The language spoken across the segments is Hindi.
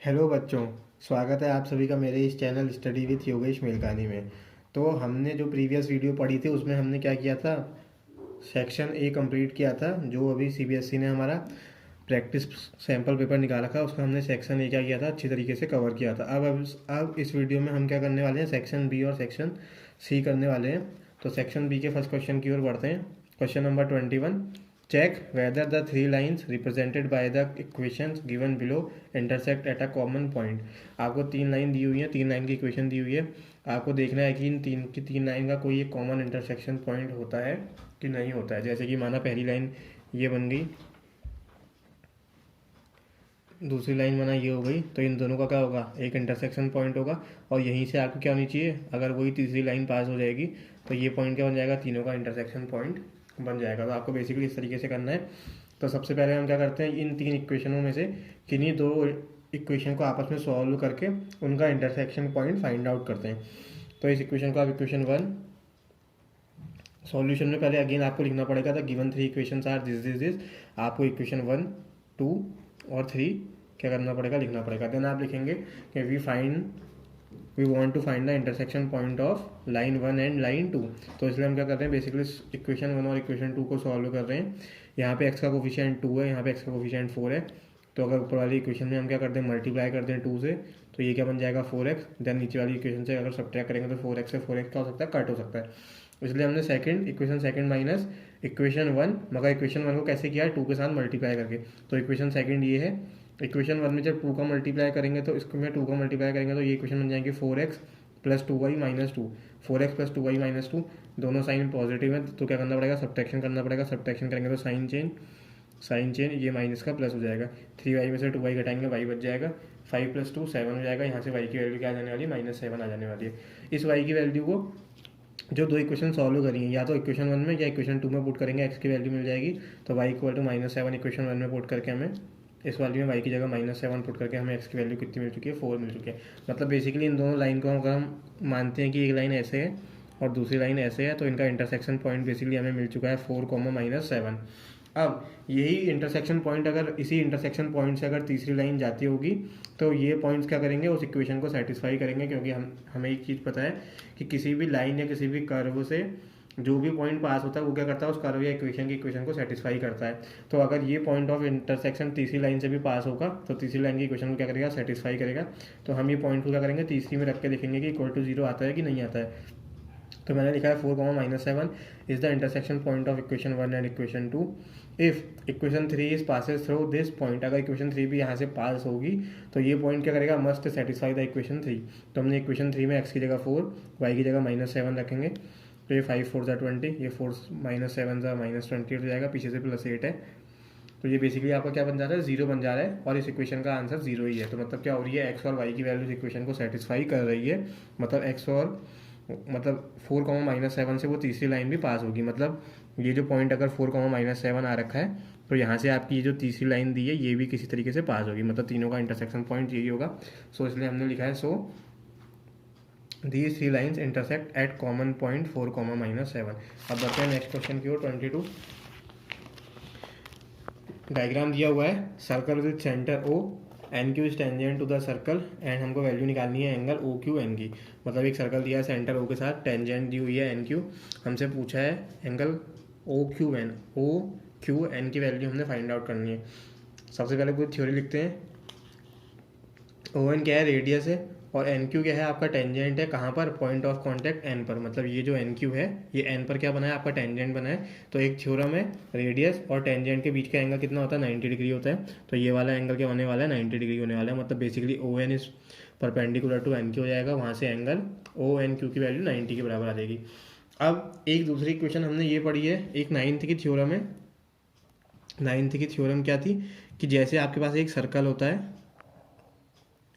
हेलो बच्चों। स्वागत है आप सभी का मेरे इस channel study with Yogesh Melkani में। तो हमने जो प्रीवियस वीडियो पढ़ी थी उसमें हमने क्या किया था, सेक्शन ए कंप्लीट किया था। जो अभी सीबीएसई ने हमारा प्रैक्टिस सैम्पल पेपर निकाला था उसका हमने सेक्शन ए क्या किया था, अच्छी तरीके से कवर किया था। अब इस वीडियो में हम क्या करने वाले हैं, सेक्शन बी और सेक्शन सी करने वाले हैं। तो सेक्शन बी के फर्स्ट क्वेश्चन की ओर बढ़ते हैं। Question number 21, check whether the three lines represented by the equations given below intersect at a common point. आपको तीन लाइन दी हुई है, तीन लाइन की इक्वेशन दी हुई है। आपको देखना है कि इन तीन लाइन का कोई एक कॉमन इंटरसेक्शन पॉइंट होता है कि नहीं होता है। जैसे कि माना पहली लाइन ये बन गई, दूसरी लाइन बना ये हो गई, तो इन दोनों का क्या होगा, एक इंटरसेक्शन पॉइंट होगा। और यहीं से आपको क्या होनी चाहिए, अगर वही तीसरी लाइन पास हो जाएगी तो ये पॉइंट क्या बन जाएगा, तीनों का इंटरसेक्शन पॉइंट बन जाएगा। तो आपको बेसिकली इस तरीके से करना है। तो सबसे पहले हम क्या करते हैं, इन तीन इक्वेशनों में से किन्हीं दो इक्वेशन को आपस में सॉल्व करके उनका इंटरसेक्शन पॉइंट फाइंड आउट करते हैं। तो इस इक्वेशन को आप इक्वेशन वन, सॉल्यूशन में पहले अगेन आपको लिखना पड़ेगा था given three equations are this this this. आपको इक्वेशन वन, टू और थ्री क्या करना पड़ेगा, लिखना पड़ेगा। देन आप लिखेंगे कि we want to find the intersection point of line one and line two. तो इसलिए हम क्या कर रहे हैं, बेसिकली इक्वेशन वन और इक्वेशन टू को सॉल्व कर रहे हैं। यहाँ पे एक्स का कोफिशिएंट टू है, यहाँ पे एक्स का कोफिशिएंट फोर है। तो अगर ऊपर वाली इक्वेशन में हम क्या करते हैं, मल्टीप्लाई करते हैं टू से, तो ये क्या बन जाएगा, फोर एक्स। देन नीचे वाली इक्वेशन से अगर सब्ट्रैक्ट करेंगे तो फोर एक्स से फोर एक्स क्या हो सकता है, कट हो सकता है। इसलिए हमने equation second minus equation one, मगर इक्वेशन वन को कैसे किया है, टू के साथ मल्टीप्लाई करके। तो इक्वेशन सेकंड ये है। इक्वेशन वन में जब टू का मल्टीप्लाई करेंगे तो इसको में टू का मल्टीप्लाई करेंगे तो ये इक्वेशन बन जाएंगे four x plus two y minus two. Four x plus two y minus two, दोनों साइन पॉजिटिव है तो क्या करना पड़ेगा, सब्ट्रैक्शन करना पड़ेगा। सब्ट्रैक्शन करेंगे तो साइन चेंज ये माइनस का प्लस हो जाएगा। थ्री वाई में से टू वाई घटाएंगे, वाई बच जाएगा। फाइव प्लस टू सेवन हो जाएगा। यहाँ से वाई की वैल्यू क्या आ जाने वाली है, माइनस सेवन आ जाने वाली है। इस वाई की वैल्यू को जो दो इक्वेशन सॉल्व करेंगे, या तो इक्वेशन वन में या इक्वेशन टू में पुट करेंगे, एक्स की वैल्यू मिल जाएगी। तो y equal to minus seven equation one में पुट करके हमें इस वाली में वाई की जगह माइनस सेवन पुट करके हमें एक्स की वैल्यू कितनी मिल चुकी है, फोर मिल चुकी है। मतलब बेसिकली इन दोनों लाइन को अगर हम मानते हैं कि एक लाइन ऐसे है और दूसरी लाइन ऐसे है, तो इनका इंटरसेक्शन पॉइंट बेसिकली हमें मिल चुका है फोर कॉमा माइनस सेवन। अब यही इंटरसेक्शन पॉइंट, अगर इसी इंटरसेक्शन पॉइंट से अगर तीसरी लाइन जाती होगी तो ये पॉइंट्स क्या करेंगे, उस इक्वेशन को सेटिस्फाई करेंगे। क्योंकि हमें एक चीज़ पता है कि किसी भी लाइन या किसी भी कर्व से जो भी पॉइंट पास होता है वो क्या करता है, उस कर्व या इक्वेशन को सेटिस्फाई करता है। तो अगर ये पॉइंट ऑफ इंटरसेक्शन तीसरी लाइन से भी पास होगा तो तीसरी लाइन की इक्वेशन को क्या करेगा, सेटिस्फाई करेगा। तो हम ये पॉइंट को क्या करेंगे, तीसरी में रख के देखेंगे कि इक्वल टू जीरो आता है कि नहीं आता है। तो मैंने लिखा है four comma minus seven is the intersection point of equation one and equation two. If equation three is passes through this point, अगर इक्वेशन थ्री भी यहाँ से पास होगी तो ये पॉइंट क्या करेगा, must satisfy the equation three. तो हमने इक्वेशन थ्री में एक्स की जगह फोर, वाई की जगह माइनस सेवन रखेंगे। तो ये फाइव फोर ज़ा ट्वेंटी, ये फोर माइनस सेवन ज़ा माइनस ट्वेंटी हो जाएगा, पीछे से प्लस एट है। तो ये बेसिकली आपका क्या बन जा रहा है, जीरो बन जा रहा है। और इस इक्वेशन का आंसर जीरो ही है। तो मतलब क्या हो रही है, एक्स और वाई की वैल्यूज इक्वेशन को सेटिस्फाई कर रही है। मतलब एक्स और मतलब फोर कॉमा माइनस सेवन से वो तीसरी लाइन भी पास होगी। मतलब ये जो पॉइंट अगर फोर कॉमा माइनस सेवन आ रखा है तो यहाँ से आपकी ये जो तीसरी लाइन दी है ये भी किसी तरीके से पास होगी। मतलब तीनों का इंटरसेक्शन पॉइंट यही होगा। सो इसलिए हमने लिखा है so these three lines intersect at common point four comma minus seven. अब बढ़ते हैं नेक्स्ट क्वेश्चन की ओर। 22 डायग्राम दिया हुआ है, circle with centre O, N Q is tangent to the circle and हमको वैल्यू निकालनी है एंगल ओ क्यू एन की। मतलब एक सर्कल दिया है सेंटर ओ के साथ, टेंजेंट दी हुई है एन क्यू, हमसे पूछा है एंगल ओ क्यू एन की वैल्यू हमने फाइंड आउट करनी है। सबसे पहले कोई थ्योरी लिखते हैं। ओ एन क्या है, रेडियस है, और एन क्यू क्या है, आपका टेंजेंट है। कहाँ पर, पॉइंट ऑफ कॉन्टैक्ट एन पर। मतलब ये जो एन क्यू है ये एन पर क्या बना है, आपका टेंजेंट बना है। तो एक थ्योरम है, रेडियस और टेंजेंट के बीच का एंगल कितना होता है, 90 डिग्री होता है। तो ये वाला एंगल क्या होने वाला है, 90 डिग्री होने वाला है। मतलब basically O N is perpendicular to N Q हो जाएगा। वहाँ से एंगल ओ एन क्यू की वैल्यू 90 के बराबर आ जाएगी। अब एक दूसरी इक्वेशन हमने ये पढ़ी है, एक नाइन्थ की थ्योरम है। नाइन्थ की थ्योरम क्या थी कि जैसे आपके पास एक सर्कल होता है,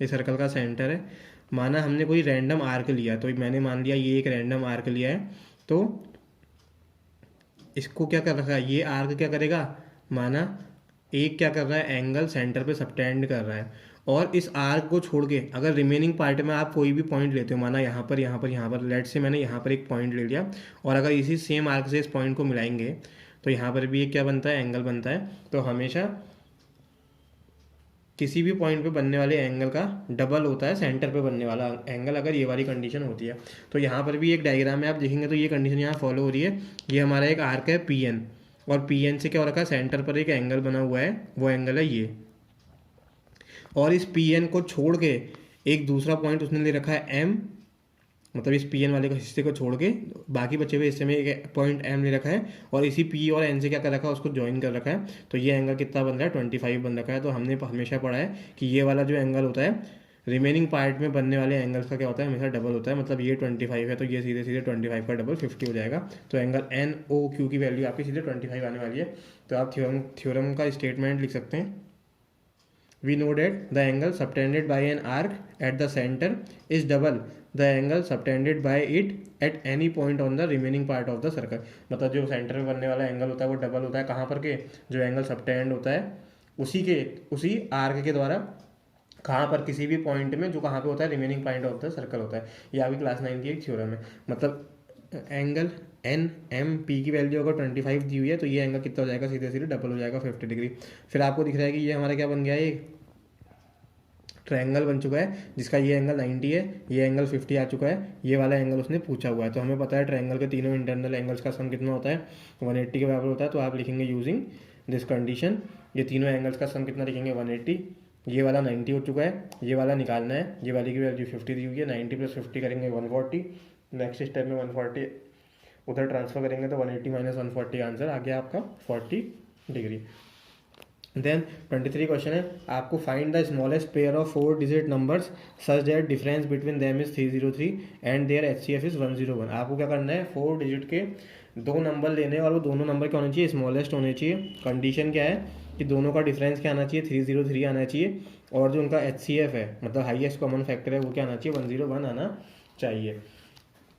ये सर्कल का सेंटर है, माना हमने कोई रैंडम आर्क लिया, तो मैंने मान लिया ये एक रैंडम आर्क लिया है। तो इसको क्या कर रखा है, ये आर्क क्या करेगा, माना एक क्या कर रहा है, एंगल सेंटर पे सबटेंड कर रहा है। और इस आर्क को छोड़ के अगर रिमेनिंग पार्ट में आप कोई भी पॉइंट लेते हो, माना यहाँ पर यहाँ पर यहाँ पर, लेट से मैंने यहाँ पर एक पॉइंट ले लिया और अगर इसी सेम आर्क से इस पॉइंट को मिलाएंगे तो यहाँ पर भी एक क्या बनता है, एंगल बनता है। तो हमेशा किसी भी पॉइंट पे बनने वाले एंगल का डबल होता है सेंटर पे बनने वाला एंगल, अगर ये वाली कंडीशन होती है। तो यहाँ पर भी एक डायग्राम में आप देखेंगे तो ये कंडीशन यहाँ फॉलो हो रही है। ये हमारा एक आर्क है पी एन, और पी एन से क्या हो रखा है, सेंटर पर एक एंगल बना हुआ है, वो एंगल है ये। और इस पी एन को छोड़ के एक दूसरा पॉइंट उसने ले रखा है एम, मतलब इस पी एन वाले हिस्से को छोड़ के बाकी बचे हुए हिस्से में एक पॉइंट एम ले रखा है, और इसी पी और एन से क्या कर रखा है, उसको ज्वाइन कर रखा है। तो ये एंगल कितना बन रहा है, 25 बन रखा है। तो हमने हमेशा पढ़ा है कि ये वाला जो एंगल होता है रिमेनिंग पार्ट में बनने वाले एंगल्स का क्या होता है, हमेशा डबल होता है। मतलब ये 25 है तो ये सीधे सीधे 25 का डबल 50 हो जाएगा। तो एंगल एन ओ क्यू की वैल्यू आपकी सीधे 25 आने वाली है। तो आप थ्योरम का स्टेटमेंट लिख सकते हैं, we know that the angle subtended by an arc at the center is double the angle subtended by it at any point on the remaining part of the circle। मतलब जो सेंटर में बनने वाला एंगल होता है वो डबल होता है कहाँ पर के, जो एंगल सबटेंड होता है उसी आर्क के द्वारा कहाँ पर, किसी भी पॉइंट में जो कहाँ पे होता है, remaining point of the circle होता है। ये आपकी क्लास 9 की एक थ्योरम है। मतलब एंगल एन एम पी की वैल्यू अगर 25 दी हुई है तो ये एंगल कितना हो जाएगा, सीधे सीधे डबल हो जाएगा 50 डिग्री। फिर आपको दिख रहा है कि ये हमारा क्या बन गया है, एक ट्रायंगल बन चुका है जिसका ये एंगल 90 है, ये एंगल 50 आ चुका है, ये वाला एंगल उसने पूछा हुआ है। तो हमें पता है ट्रायंगल के तीनों इंटरनल एंगल्स का सम कितना होता है, 180 के बराबर होता है। तो आप लिखेंगे यूजिंग दिस कंडीशन, ये तीनों एंगल्स का सम कितना लिखेंगे, 180। ये वाला 90 हो चुका है, ये वाला निकालना है, ये वाली की वैल्यू 50 दी हुई है, 90 + 50 करेंगे 140। नेक्स्ट स्टेप में 140 उधर ट्रांसफर करेंगे तो 180 - 140 आंसर आ गया आपका 40 डिग्री। देन 23 क्वेश्चन है, आपको find the smallest pair of 4 digit numbers such that difference between them is 303 and their HCF is 101। आपको क्या करना है, 4 डिजिट के 2 नंबर लेने, और वो दोनों नंबर क्या होने चाहिए, स्मॉलेस्ट होने चाहिए। कंडीशन क्या है कि दोनों का डिफरेंस क्या आना चाहिए, 303 आना चाहिए, और जो उनका HCF है मतलब हाईएस्ट कॉमन फैक्टर है वो क्या आना चाहिए, 101 आना चाहिए।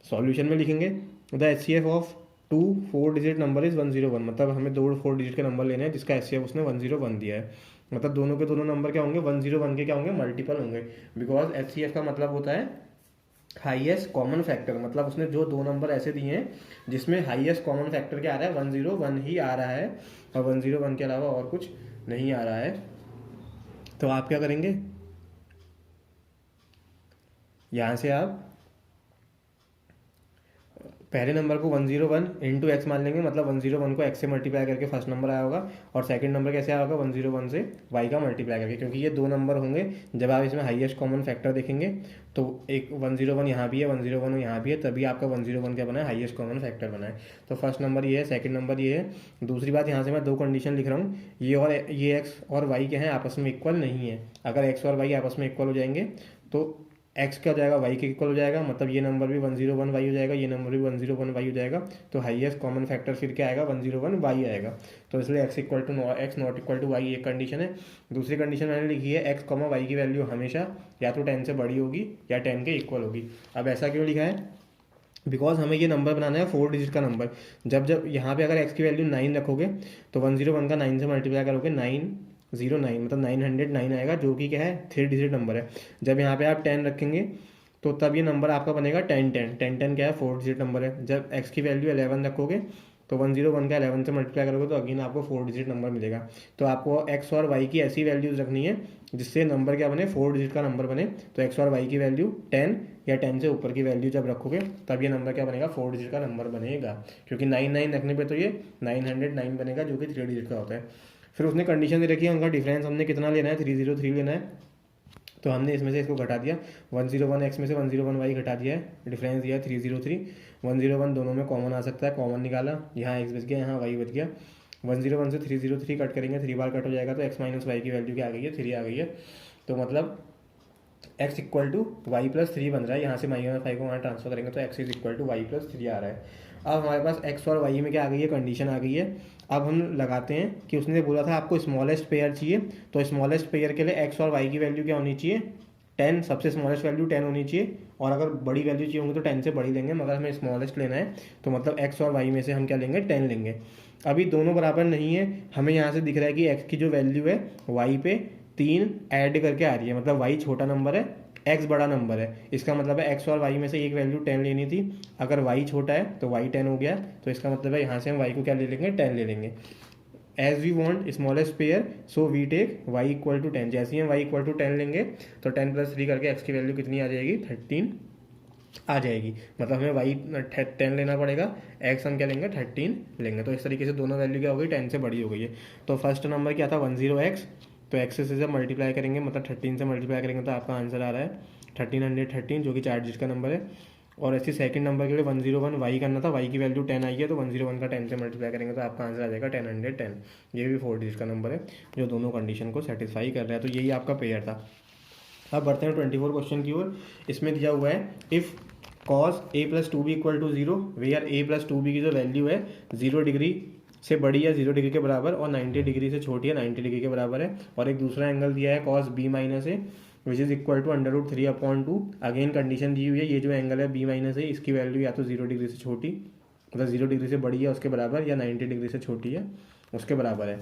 सॉल्यूशन में लिखेंगे the HCF of 2 4 digit number is 101। मतलब हमें 2 4 डिजिट के नंबर लेने हैं जिसका HCF उसने 101 दिया है। मतलब दोनों के दोनों नंबर क्या होंगे, 101 के क्या होंगे, मल्टीपल होंगे। बिकॉज HCF का मतलब होता है हाईएस्ट कॉमन फैक्टर। मतलब उसने जो 2 नंबर ऐसे दिए हैं जिसमें हाईएस्ट कॉमन फैक्टर क्या आ रहा है, 101 ही आ रहा है, और 101 के अलावा और कुछ नहीं आ रहा है। तो आप क्या करेंगे, यहाँ से आप पहले नंबर को 101 इंटू एक्स मान लेंगे। मतलब 101 को एक्स से मल्टीप्लाई करके फर्स्ट नंबर आया होगा, और सेकंड नंबर कैसे आया होगा, 101 से वाई का मल्टीप्लाई करके। क्योंकि ये 2 नंबर होंगे, जब आप इसमें हाईएस्ट कॉमन फैक्टर देखेंगे तो एक 101 यहाँ भी है, 101 यहाँ भी है, तभी आपका 101 क्या बना है, हाईएस्ट कॉमन फैक्टर बना है। तो फर्स्ट नंबर ये है, सेकंड नंबर ये है। दूसरी बात, यहाँ से मैं 2 कंडीशन लिख रहा हूँ, ये एक्स और वाई क्या है, आपस में इक्वल नहीं है। अगर एक्स और वाई आपस में इक्वल हो जाएंगे तो एक्स क्या हो जाएगा, वाई के इक्वल हो जाएगा। मतलब ये नंबर भी 101 वाई हो जाएगा, ये नंबर भी 101 वाई हो जाएगा। तो हाईएस्ट कॉमन फैक्टर फिर क्या आएगा, 101 वाई आएगा। तो इसलिए x not equal to y एक कंडीशन है। दूसरी कंडीशन मैंने लिखी है, एक्स कॉमा वाई की वैल्यू हमेशा या तो 10 से बड़ी होगी या 10 के इक्वल होगी। अब ऐसा क्यों लिखा है, बिकॉज हमें ये नंबर बनाना है 4 डिजिट का नंबर। जब यहाँ पे अगर एक्स की वैल्यू 9 रखोगे तो 101 का 9 से मल्टीप्लाई करोगे 909, मतलब 909 आएगा, जो कि क्या है 3 डिजिट नंबर है। जब यहाँ पे आप 10 रखेंगे तो तब ये नंबर आपका बनेगा 1010 क्या है, 4 डिजिट नंबर है। जब एक्स की वैल्यू 11 रखोगे तो 101 का 11 से मल्टीप्लाई करोगे तो अगेन आपको 4 डिजिट नंबर मिलेगा। तो आपको एक्स और वाई की ऐसी वैल्यूज रखनी है जिससे नंबर क्या बने, 4 डिजिट का नंबर बने। तो एक्स और वाई की वैल्यू 10 या 10 से ऊपर की वैल्यू जब रखोगे तब ये नंबर क्या बनेगा, 4 डिजिट का नंबर बनेगा। क्योंकि 99 रखने पर तो ये 909 बनेगा, जो कि 3 डिजिट का होता है। फिर उसने कंडीशन दे रखी है, उनका डिफरेंस हमने कितना लेना है, 303 लेना है। तो हमने इसमें से इसको घटा दिया, 101 एक्स में से 101 वाई घटा दिया है, डिफरेंस दिया है 303। 101 दोनों में कॉमन आ सकता है, कॉमन निकाला, यहाँ एक्स बच गया, यहाँ वाई बच गया। 101 से 303 कट करेंगे, 3 बार कट हो जाएगा, तो एक्स माइनस वाई की वैल्यू क्या आ गई है, 3 आ गई है। तो मतलब x equal to y plus 3 बन रहा है। यहाँ से -5 को वहाँ ट्रांसफर करेंगे तो x is equal to y plus 3 आ रहा है। अब हमारे पास एक्स और वाई में क्या आ गई है, कंडीशन आ गई है। अब हम लगाते हैं कि उसने बोला था आपको स्मॉलेस्ट पेयर चाहिए, तो स्मॉलेस्ट पेयर के लिए एक्स और वाई की वैल्यू क्या होनी चाहिए, 10, सबसे स्मॉलेस्ट वैल्यू 10 होनी चाहिए। और अगर बड़ी वैल्यू चाहिए होंगी तो 10 से बड़ी लेंगे, मगर हमें स्मॉलेस्ट लेना है तो मतलब एक्स और वाई में से हम क्या लेंगे, 10 लेंगे। अभी दोनों बराबर नहीं है, हमें यहाँ से दिख रहा है कि एक्स की जो वैल्यू है वाई पे 3 ऐड करके आ रही है। मतलब वाई छोटा नंबर है, एक्स बड़ा नंबर है। इसका मतलब है एक्स और वाई में से एक वैल्यू 10 लेनी थी। अगर वाई छोटा है तो वाई 10 हो गया, तो इसका मतलब है यहाँ से हम वाई को क्या ले लेंगे, 10 ले लेंगे। As we want smallest pair so we take y equal to 10। जैसे ही हम वाई इक्वल टू 10 लेंगे तो 10 + 3 करके एक्स की वैल्यू कितनी आ जाएगी, 13 आ जाएगी। मतलब हमें वाई 10 लेना पड़ेगा, एक्स हम क्या लेंगे, 13 लेंगे। तो इस तरीके से दोनों वैल्यू क्या हो गई, 10 से बड़ी हो गई है। तो फर्स्ट नंबर क्या था 10x, तो एक्स से जब मल्टीप्लाई करेंगे मतलब 13 से मल्टीप्लाई करेंगे तो आपका आंसर आ रहा है 1313 जो कि 4 डिजिट का नंबर है। और ऐसे सेकंड नंबर के लिए 101 वाई करना था, वाई की वैल्यू 10 आई है तो 101 का 10 से मल्टीप्लाई करेंगे तो आपका आंसर आ जाएगा 1010। ये भी 4 डिजिट का नंबर है जो दोनों कंडीशन को सेटिस्फाई कर रहा है। तो यही आपका पेयर था। अब बढ़ते हैं 24 क्वेश्चन की ओर। इसमें दिया हुआ है if cos a + 2b = 0 where a + 2b की जो वैल्यू है 0 डिग्री से बड़ी है 0 डिग्री के बराबर और 90 डिग्री से छोटी है 90 डिग्री के बराबर है। और एक दूसरा एंगल दिया है cos b - a which is equal to √3/2। Again condition दी हुई है ये जो एंगल है b - a इसकी वैल्यू या तो 0 डिग्री से छोटी मतलब 0 डिग्री से बड़ी है उसके बराबर या 90 डिग्री से छोटी है उसके बराबर है।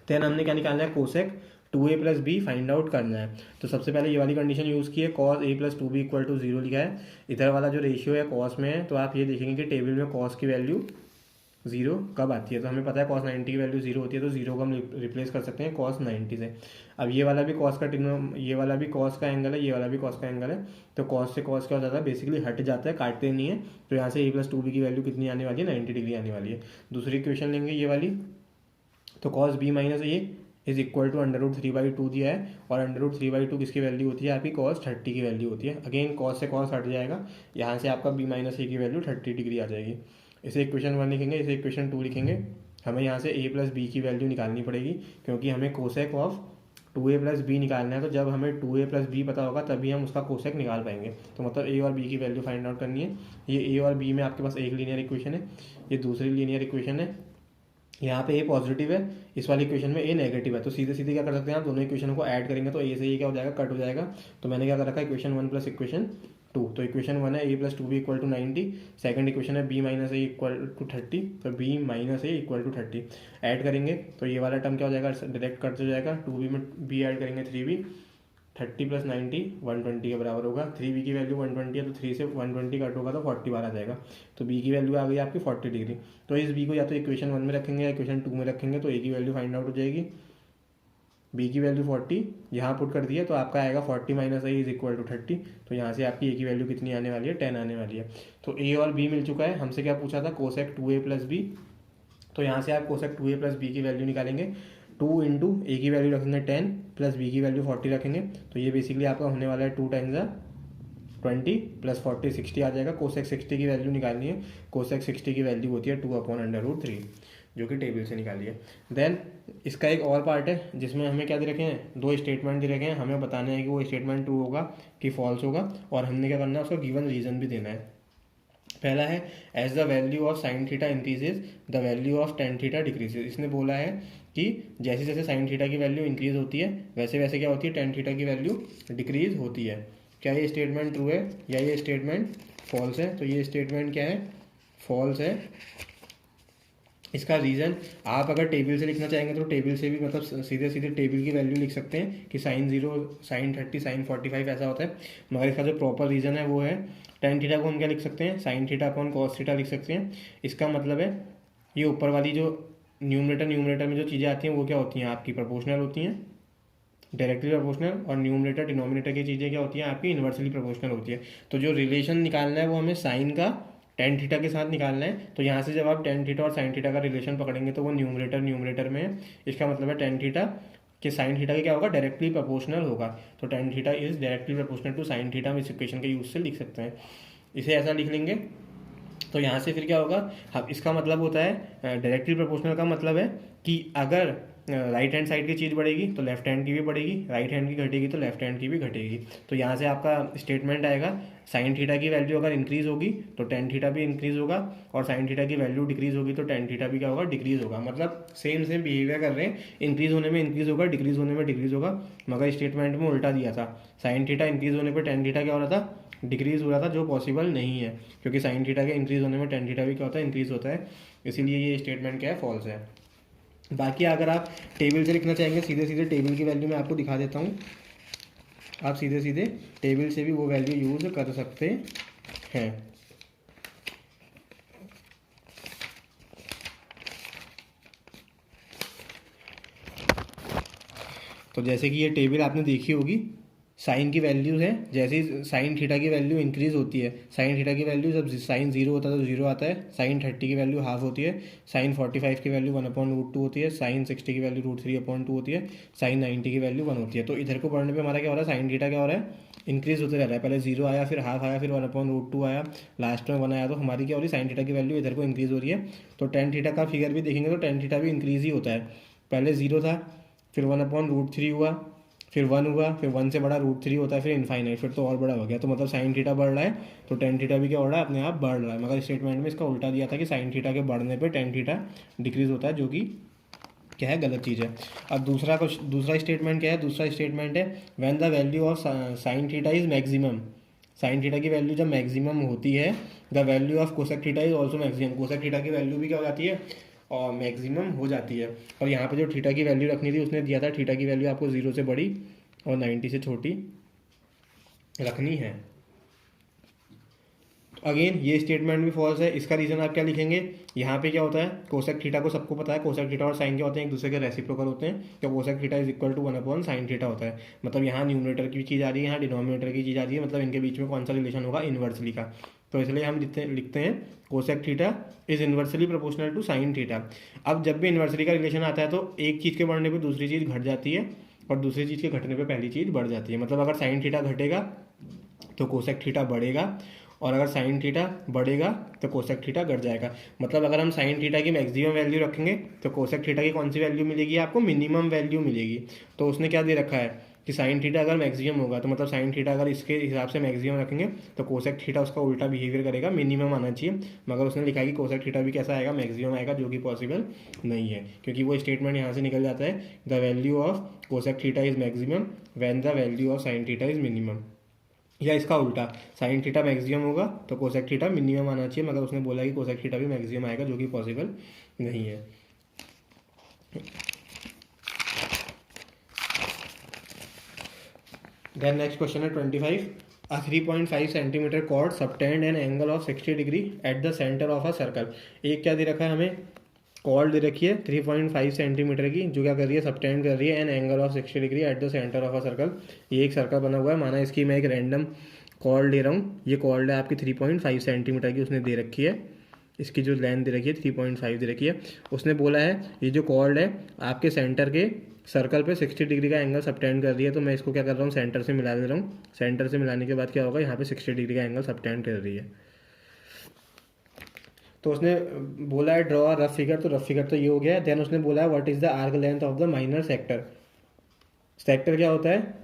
देन हमने क्या निकालना है, cosec 2a + b find out करना है। तो सबसे पहले ये वाली कंडीशन यूज़ की है, cos a + 2b = 0 लिखा है। इधर वाला जो रेशियो है cos में है तो आप ये देखेंगे कि टेबल में cos की वैल्यू 0 कब आती है। तो हमें पता है cos 90 की वैल्यू 0 होती है तो 0 को हम रिप्लेस कर सकते हैं cos 90 से। अब ये वाला भी cos का ये वाला भी cos का एंगल है, ये वाला भी cos का एंगल है। तो cos से cos क्या हो जाता है, बेसिकली हट जाता है, काटते नहीं है। तो यहाँ से a + 2b की वैल्यू कितनी आने वाली है, 90 डिग्री आने वाली है। दूसरी इक्वेशन लेंगे ये वाली, तो cos b - a is equal to √3/2 दिया है और √3/2 किसकी वैल्यू होती है, आपकी cos 30 की वैल्यू होती है। अगेन cos से cos हट जाएगा, यहाँ से आपका b - a की वैल्यू 30 डिग्री आ जाएगी। इसे इक्वेशन 1 लिखेंगे, इसे इक्वेशन 2 लिखेंगे। हमें यहाँ से a + b की वैल्यू निकालनी पड़ेगी क्योंकि हमें कोसेक ऑफ 2a + b निकालना है। तो जब हमें 2a + b पता होगा तभी हम उसका कोसेक निकाल पाएंगे। तो मतलब a और b की वैल्यू फाइंड आउट करनी है। ये a और b में आपके पास एक लीनियर इक्वेशन है, ये दूसरी लीनियर इक्वेशन है। यहाँ पे a पॉजिटिव है, इस वाली इक्वेशन में a नेगेटिव है। तो सीधे सीधे क्या कर सकते हैं आप, दोनों इक्वेशन को ऐड करेंगे तो a से ये क्या हो जाएगा, कट हो जाएगा। तो मैंने क्या कर रखा है, इक्वेशन 1 + इक्वेशन 2। तो इक्वेशन 1 है a + 2b = 90, सेकंड इक्वेशन है b - a = 30। तो b - a = 30 ऐड करेंगे तो ये वाला टर्म क्या हो जाएगा, डायरेक्ट कट हो जाएगा। 2b में b ऐड करेंगे 3b, 30 + 90 120 के बराबर होगा। 3b की वैल्यू 120 है तो 3 से 120 कट होगा तो 40 बार आ जाएगा। तो b की वैल्यू आ गई आपकी 40 डिग्री। तो इस b को या तो इक्वेशन 1 में रखेंगे या इक्वेशन 2 में रखेंगे तो a की वैल्यू फाइंड आउट हो जाएगी। b की वैल्यू 40 यहाँ पुट कर दिया तो आपका आएगा 40 - a इज इक्वल टू 30। तो यहाँ से आपकी a की वैल्यू कितनी आने वाली है, 10 आने वाली है। तो a और b मिल चुका है। हमसे क्या पूछा था, कोसेक 2a + b। तो यहाँ से आप कोसेक 2a + b की वैल्यू निकालेंगे। 2 × a की वैल्यू रखेंगे 10 + b की वैल्यू 40 रखेंगे। तो ये बेसिकली आपका होने वाला है 2 × 20 + 40 60 आ जाएगा। कोसेक 60 की वैल्यू निकालनी है। कोसेक 60 की वैल्यू होती है 2/√3 जो कि टेबल से निकाली है। देन इसका एक और पार्ट है जिसमें हमें क्या दे रखे हैं, 2 स्टेटमेंट दे रखे हैं। हमें बताना है कि वो स्टेटमेंट ट्रू होगा कि फॉल्स होगा और हमने क्या करना है, उसका गिवन रीज़न भी देना है। पहला है as the value of sine theta increases the value of tan theta decreases. इसने बोला है कि जैसे जैसे साइन थीटा की वैल्यू इंक्रीज होती है वैसे वैसे क्या होती है, टेन थीटा की वैल्यू डिक्रीज होती है। क्या ये स्टेटमेंट ट्रू है या ये स्टेटमेंट फॉल्स है? तो ये स्टेटमेंट क्या है, फॉल्स है। इसका रीज़न आप अगर टेबल से लिखना चाहेंगे तो टेबल से भी मतलब सीधे सीधे टेबल की वैल्यू लिख सकते हैं कि sin 0 sin 30 sin 45 ऐसा होता है। मगर इसका जो प्रॉपर रीज़न है वो है tan थीटा को हम क्या लिख सकते हैं, sin theta upon cos theta लिख सकते हैं। इसका मतलब है ये ऊपर वाली जो न्यूमरेटर में जो चीज़ें आती हैं वो क्या होती हैं, आपकी प्रोपोर्शनल होती हैं, डायरेक्टली प्रोपोर्शनल। और न्यूमरेटर डिनोमिनेटर की चीज़ें क्या होती हैं, आपकी इन्वर्सली प्रोपोर्शनल होती है। तो जो रिलेशन निकालना है वो हमें साइन का टेन थीटा के साथ निकालना है। तो यहाँ से जब आप टेन थीटा और साइन थीटा का रिलेशन पकड़ेंगे तो वो न्यूमरेटर में है। इसका मतलब है टेन थीटा कि साइन थीटा के क्या होगा, डायरेक्टली प्रोपोर्शनल होगा। तो tan theta is directly proportional to sine theta. हम इस इक्वेशन के यूज से लिख सकते हैं, इसे ऐसा लिख लेंगे। तो यहाँ से फिर क्या होगा, हम इसका मतलब होता है डायरेक्टली प्रोपोर्शनल का मतलब है कि अगर राइट हैंड साइड की चीज़ बढ़ेगी तो लेफ्ट हैंड की भी बढ़ेगी, राइट हैंड की घटेगी तो लेफ्ट हैंड की भी घटेगी। तो यहाँ से आपका स्टेटमेंट आएगा साइन थीटा की वैल्यू अगर इंक्रीज होगी तो टेन थीटा भी इंक्रीज होगा और साइन थीटा की वैल्यू डिक्रीज होगी तो टेन थीटा भी क्या होगा, डिक्रीज होगा। मतलब सेम बिहेवियर कर रहे हैं, इंक्रीज होने में इंक्रीज होगा, डिक्रीज होने में डिक्रीज होगा। मगर स्टेटमेंट में उल्टा दिया था, साइन थीटा इंक्रीज होने पर टेन थीटा क्या हो रहा था, डिक्रीज हो रहा था, जो पॉसिबल नहीं है क्योंकि साइन थीटा के इंक्रीज होने में टेन थीटा भी क्या होता है, इंक्रीज होता है। इसीलिए ये स्टेटमेंट क्या है, फॉल्स है। बाकी अगर आप टेबल से लिखना चाहेंगे सीधे सीधे टेबल की वैल्यू मैं आपको दिखा देता हूँ, आप सीधे सीधे टेबल से भी वो वैल्यू यूज़ कर सकते हैं। तो जैसे कि ये टेबल आपने देखी होगी, साइन की वैल्यूज़ हैं, जैसे ही साइन थीटा की वैल्यू इंक्रीज़ होती है, साइन थीटा की वैल्यू जब साइन 0 होता है तो 0 आता है, साइन 30 की वैल्यू हाफ होती है, साइन 45 की वैल्यू 1/√2 होती है, साइन 60 की वैल्यू √3/2 होती है, साइन 90 की वैल्यू 1 होती है। तो इधर को पढ़ने पे हमारा क्या हो रहा है, साइन थीटा क्या हो रहा है, इंक्रीज़ होते रह रहा है। पहले 0 आया, फिर हाफ आया, फिर 1/√2 आया, लास्ट में 1 आया, तो हमारी क्या हो रही है, साइन थीटा की वैल्यू इधर को इंक्रीज़ हो रही है। तो टेन थीटा का फिगर भी देखेंगे तो टेन थीटा भी इंक्रीज़ ही होता है। पहले 0 था, फिर 1/√3 हुआ, फिर 1 हुआ, फिर 1 से बड़ा √3 होता है, फिर इनफाइनाइट, फिर तो और बड़ा हो गया। तो मतलब साइन थीटा बढ़ रहा है तो टेन थीटा भी क्या हो रहा है, अपने आप बढ़ रहा है। मगर स्टेटमेंट में इसका उल्टा दिया था कि साइन थीटा के बढ़ने पे टेन थीटा डिक्रीज होता है, जो कि क्या है, गलत चीज़ है। अब दूसरा स्टेटमेंट क्या है, दूसरा स्टेटमेंट है when the value of sine theta is maximum. Sign theta की वैल्यू जब मैक्सिमम होती है, the value of cosec theta is also maximum. Cosec theta की वैल्यू भी क्या हो जाती है, और मैक्सिमम हो जाती है। और यहाँ पे जो थीटा की वैल्यू रखनी थी उसने दिया था थीटा की वैल्यू आपको 0 से बड़ी और 90 से छोटी रखनी है। अगेन ये स्टेटमेंट भी फॉल्स है। इसका रीज़न आप क्या लिखेंगे, यहाँ पे क्या होता है, कोसेक थीटा को सबको पता है, कोसेक थीटा और साइन क्या होते हैं, एक दूसरे के रेसिप्रोकल होते हैं। तो cosec theta is equal to 1/sin theta होता है। मतलब यहाँ न्यूमरेटर की चीज़ आ रही है, यहाँ डिनोमिनेटर की चीज़ आ रही है, मतलब इनके बीच में कौन सा रिलेशन होगा, इन्वर्सली का। तो इसलिए हम लिखते हैं cosec theta is inversely proportional to sine theta. अब जब भी इन्वर्सली का रिलेशन आता है तो एक चीज़ के बढ़ने पर दूसरी चीज़ घट जाती है, और दूसरी चीज़ के घटने पर पहली चीज़ बढ़ जाती है। मतलब अगर साइन थीटा घटेगा तो कोसेक थीटा बढ़ेगा, और अगर साइन थीटा बढ़ेगा तो कोसेक थीटा घट जाएगा। मतलब अगर हम साइन थीटा की मैक्सिमम वैल्यू रखेंगे तो कोसेक थीटा की कौन सी वैल्यू मिलेगी, आपको मिनिमम वैल्यू मिलेगी। तो उसने क्या दे रखा है कि साइन थीटा अगर मैक्सिमम होगा, तो मतलब साइन थीटा अगर इसके हिसाब से मैक्सिमम रखेंगे तो कोसेक थीटा उसका उल्टा बिहेवियर करेगा, मिनिमम आना चाहिए। मगर उसने लिखा है कि कोसेक थीटा भी कैसा आएगा, मैक्सिमम आएगा, जो कि पॉसिबल नहीं है, क्योंकि वो स्टेटमेंट यहाँ से निकल जाता है, the value of cosec theta is maximum when the value of sine theta is minimum. या इसका उल्टा, साइन थीटा मैक्सिमम होगा तो कोसेक थीटा मिनिमम आना चाहिए, मगर उसने बोला कि कोसेक थीटा भी मैक्सिमम आएगा, जो कि पॉसिबल नहीं है। देन नेक्स्ट क्वेश्चन है 25। A 3.5 centimetre chord subtend an angle of 60 degree at the centre of a circle. एक क्या दे रखा है हमें, कॉर्ड दे रखी है 3.5 सेंटीमीटर की, जो क्या कर रही है, सबटेंड कर रही है N angle of 60 degree at the centre of a circle. ये एक सर्कल बना हुआ है, माना इसकी मैं एक रैंडम कॉर्ड ले रहा हूँ। ये कॉर्ड है आपकी 3.5 सेंटीमीटर की, उसने दे रखी है, इसकी जो लेंथ दे रखी है 3.5 दे रखी है। उसने बोला है ये जो कॉर्ड है आपके सेंटर के सर्कल पे 60 डिग्री का एंगल सबटेंड कर रही है। तो मैं इसको क्या कर रहा हूँ, सेंटर से मिला दे रहा हूँ। सेंटर से मिलाने के बाद क्या होगा, यहाँ पे 60 डिग्री का एंगल सबटेंड कर रही है। तो उसने बोला है ड्रॉ रफ फिगर, तो रफ फिगर तो ये हो गया है। देन उसने बोला है what is the arc length of the minor sector. Sector क्या होता है,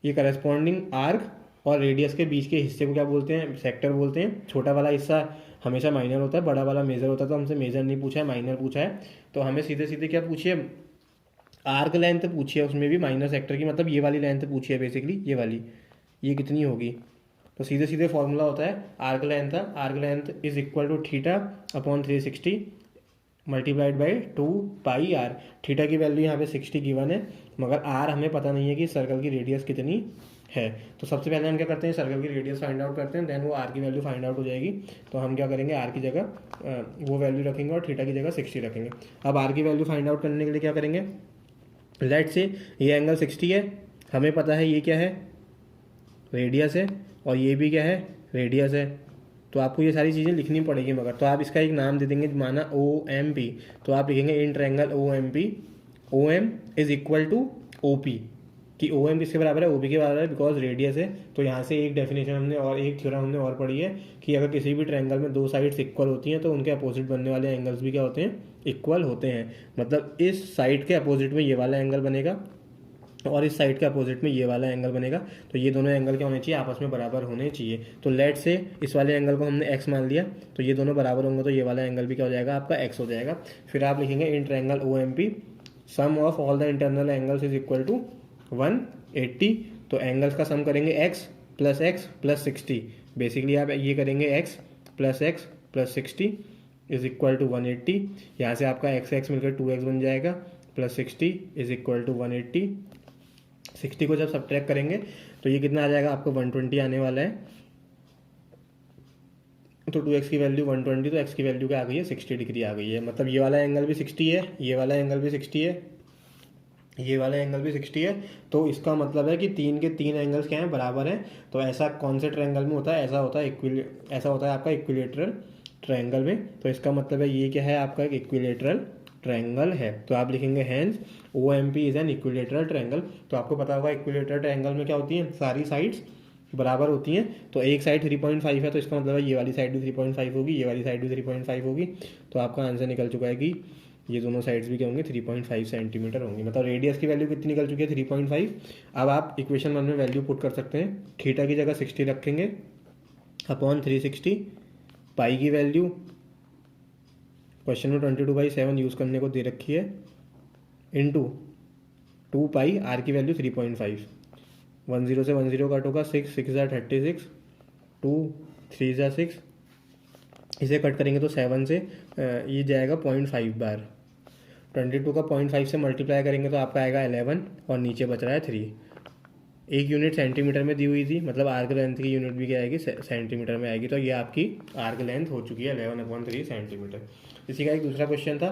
ये करस्पॉन्डिंग आर्क और रेडियस के बीच के हिस्से को क्या बोलते हैं, सेक्टर बोलते हैं। छोटा वाला हिस्सा हमेशा माइनर होता है, बड़ा वाला मेजर होता है। तो हमसे मेजर नहीं पूछा है, माइनर पूछा है। तो हमें सीधे सीधे क्या पूछिए, आर्क लेंथ पूछी है, उसमें भी माइनर सेक्टर की, मतलब ये वाली लेंथ पूछी है बेसिकली, ये वाली, ये कितनी होगी। तो सीधे सीधे फॉर्मूला होता है arc length is equal to theta upon 360 multiplied by 2πr। Theta की वैल्यू यहाँ पे 60 गिवन है, मगर आर हमें पता नहीं है कि सर्कल की रेडियस कितनी है। तो सबसे पहले हम क्या करते हैं, सर्कल की रेडियस फाइंड आउट करते हैं, देन वो आर की वैल्यू फाइंड आउट हो जाएगी। तो हम क्या करेंगे, आर की जगह वो वैल्यू रखेंगे और थीटा की जगह 60 रखेंगे। अब आर की वैल्यू फाइंड आउट करने के लिए क्या करेंगे, लेट से ये एंगल 60 है, हमें पता है ये क्या है, रेडियस है, और ये भी क्या है, रेडियस है। तो आपको ये सारी चीज़ें लिखनी पड़ेगी। मगर तो आप इसका एक नाम दे देंगे, माना OMP। तो आप लिखेंगे in triangle OMP, OM is equal to OP, कि OM किसके बराबर है, OP के बराबर है, बिकॉज रेडियस है। तो यहाँ से एक डेफिनेशन हमने और एक थ्योरम हमने और पढ़ी है कि अगर किसी भी ट्रायंगल में दो साइड्स इक्वल होती हैं तो उनके अपोजिट बनने वाले एंगल्स भी क्या होते हैं, इक्वल होते हैं। मतलब इस साइड के अपोजिट में ये वाला एंगल बनेगा और इस साइड के अपोजिट में ये वाला एंगल बनेगा। तो ये दोनों एंगल क्या होने चाहिए, आपस में बराबर होने चाहिए। तो लेट से इस वाले एंगल को हमने x मान लिया, तो ये दोनों बराबर होंगे, तो ये वाला एंगल भी क्या हो जाएगा, आपका x हो जाएगा। फिर आप लिखेंगे in triangle OMP sum of all the internal angles is equal to 180। तो एंगल्स का सम करेंगे x प्लस 60। बेसिकली आप ये करेंगे x plus 60 is equal to 180। यहाँ से आपका x मिलकर 2x बन जाएगा, प्लस 60 इज इक्वल टू 180। 60 को जब सब्ट्रैक्ट करेंगे तो ये कितना आ जाएगा, आपको 120 आने वाला है। तो 2x की वैल्यू 120, तो x की वैल्यू क्या आ गई है, 60 डिग्री आ गई है। मतलब ये वाला एंगल भी 60 है, ये वाला एंगल भी 60 है, ये वाला एंगल भी 60 है, तो इसका मतलब है कि तीन के तीन एंगल्स क्या हैं, बराबर हैं। तो ऐसा कौन से ट्रायंगल में होता है, ऐसा होता है आपका इक्विलेटरल ट्रायंगल में। तो इसका मतलब है ये क्या है, आपका एक इक्विलेटरल ट्रायंगल है। तो आप लिखेंगे hence O M P is an equilateral triangle. तो आपको पता होगा इक्विलेटरल ट्रायंगल में क्या होती है, सारी साइड्स बराबर होती हैं। तो एक साइड 3.5 है, तो इसका मतलब है ये वाली साइड भी 3.5 होगी, ये वाली साइड भी 3.5 होगी। तो आपका आंसर निकल चुका है कि ये दोनों साइड्स भी क्या होंगे, 3.5 सेंटीमीटर होंगी। मतलब रेडियस की वैल्यू कितनी निकल चुकी है, 3.5। अब आप इक्वेशन 1 में वैल्यू पुट कर सकते हैं। थीटा की जगह 60 रखेंगे अपॉन 360, पाई की वैल्यू क्वेश्चन में 22/7 यूज़ करने को दे रखी है, इंटू 2 पाई, आर की वैल्यू 3.5। 10 से 10 कट होगा, 6 6 ज़ा 36, 2 3 ज़ा 6, इसे कट करेंगे तो 7 से ये जाएगा 0.5 बार। 22 का 0.5 से मल्टीप्लाई करेंगे तो आपका आएगा 11 और नीचे बच रहा है 3। एक यूनिट सेंटीमीटर में दी हुई थी, मतलब आर्क लेंथ की यूनिट भी क्या आएगी, सेंटीमीटर में आएगी। तो ये आपकी आर्क लेंथ हो चुकी है 11/3 सेंटीमीटर। इसी का एक दूसरा क्वेश्चन था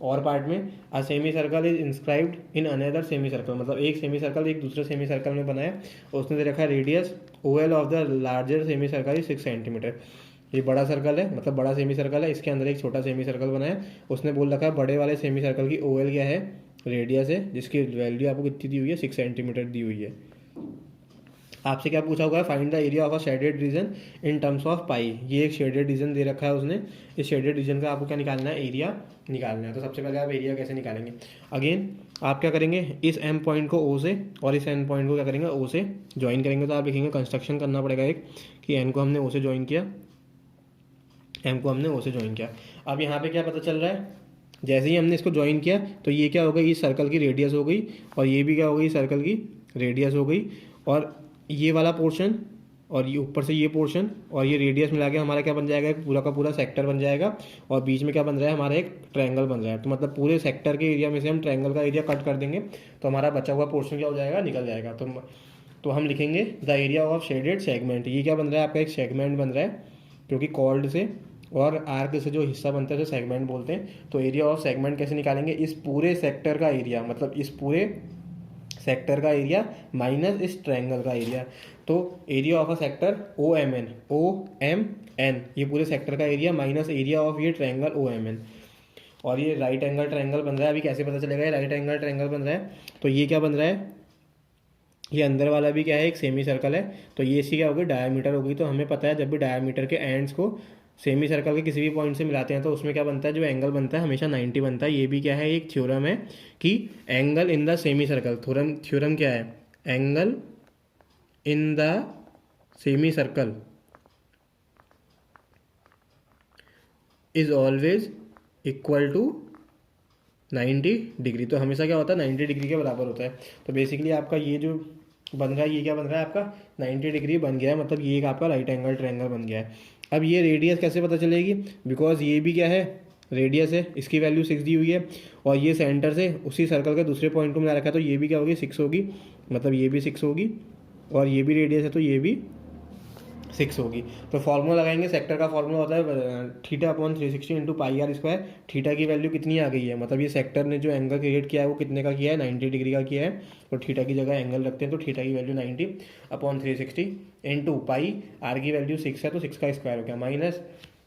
और पार्ट में, a semi circle is inscribed in another semi circle. मतलब एक सेमी सर्कल एक दूसरे सेमी सर्कल में बनाया, उसने दे रखा है radius O L of the larger semi circle is 6 centimetre. ये बड़ा सर्कल है, मतलब बड़ा सेमी सर्कल है, इसके अंदर एक छोटा सेमी सर्कल बनाया, उसने बोल रखा है बड़े वाले सेमी सर्कल की ओ एल क्या है, रेडियस है, जिसकी वैल्यू आपको कितनी दी हुई है, 6 सेंटीमीटर दी हुई है। आपसे क्या पूछा हुआ है, find the area of a shaded region in terms of pi. ये एक शेडेड रीजन दे रखा है उसने, इस शेडेड रीजन का आपको क्या निकालना है, एरिया निकालना है। तो सबसे पहले आप एरिया कैसे निकालेंगे, अगेन आप क्या करेंगे, इस एम पॉइंट को ओ से और इस एन पॉइंट को क्या करेंगे, ओ से ज्वाइन करेंगे। तो आप लिखेंगे कंस्ट्रक्शन करना पड़ेगा एक, कि एन को हमने ओ से ज्वाइन किया, एम को हमने ओ से ज्वाइन किया। अब यहाँ पे क्या पता चल रहा है, जैसे ही हमने इसको ज्वाइन किया तो ये क्या हो गई, इस सर्कल की रेडियस हो गई, और ये भी क्या हो गई, सर्कल की रेडियस हो गई। और ये वाला पोर्शन और ये ऊपर से ये पोर्शन और ये रेडियस मिला के हमारा क्या बन जाएगा, एक पूरा का पूरा सेक्टर बन जाएगा। और बीच में क्या बन रहा है, हमारा एक ट्रायंगल बन रहा है। तो मतलब पूरे सेक्टर के एरिया में से हम ट्रायंगल का एरिया कट कर देंगे, तो हमारा बचा हुआ पोर्शन क्या हो जाएगा, निकल जाएगा। तो हम लिखेंगे the area of shaded segment. ये क्या बन रहा है, आपका एक सेगमेंट बन रहा है, क्योंकि कॉर्ड से और आर्क से जो हिस्सा बनता है उसे सेगमेंट बोलते हैं। तो एरिया ऑफ सेगमेंट कैसे निकालेंगे, इस पूरे सेक्टर का एरिया, मतलब इस पूरे सेक्टर का एरिया माइनस इस ट्रायंगल का एरिया। तो area of a sector O M N, ये पूरे सेक्टर का एरिया माइनस एरिया ऑफ ये ट्रायंगल ओ एम एन। और ये राइट एंगल ट्रायंगल बन रहा है, अभी कैसे पता चलेगा ये राइट एंगल ट्रायंगल बन रहा है, तो ये क्या बन रहा है, ये अंदर वाला भी क्या है, एक सेमी सर्कल है। तो ये इसकी क्या होगी, डायमीटर होगी। तो हमें पता है जब भी डायमीटर के एंड्स को सेमी सर्कल के किसी भी पॉइंट से मिलाते हैं तो उसमें क्या बनता है, जो एंगल बनता है हमेशा 90 बनता है। ये भी क्या है, एक थ्योरम है कि angle in the semi circle, theorem क्या है, angle in the semi circle is always equal to 90 degree. तो हमेशा क्या होता है, 90 डिग्री के बराबर होता है। तो बेसिकली आपका ये जो बन रहा है, ये क्या बन रहा है, आपका 90 डिग्री बन गया है, मतलब ये एक आपका राइट एंगल ट्रायंगल बन गया है। अब ये रेडियस कैसे पता चलेगी, बिकॉज ये भी क्या है, रेडियस है, इसकी वैल्यू 6 दी हुई है, और ये सेंटर से उसी सर्कल के दूसरे पॉइंट को मिला रखा है, तो ये भी क्या होगी, 6 होगी, मतलब ये भी 6 होगी, और ये भी रेडियस है तो ये भी 6 होगी। तो फॉर्मूला लगाएंगे, सेक्टर का फॉर्मूला होता है theta upon 360 into pi r square. Theta की वैल्यू कितनी आ गई है, मतलब ये सेक्टर ने जो एंगल क्रिएट किया है वो कितने का किया है, 90 डिग्री का किया है। तो थीटा की जगह एंगल रखते हैं, तो थीटा की value 90 upon 360 into pi, r की वैल्यू 6 है तो 6 का स्क्वायर हो गया, माइनस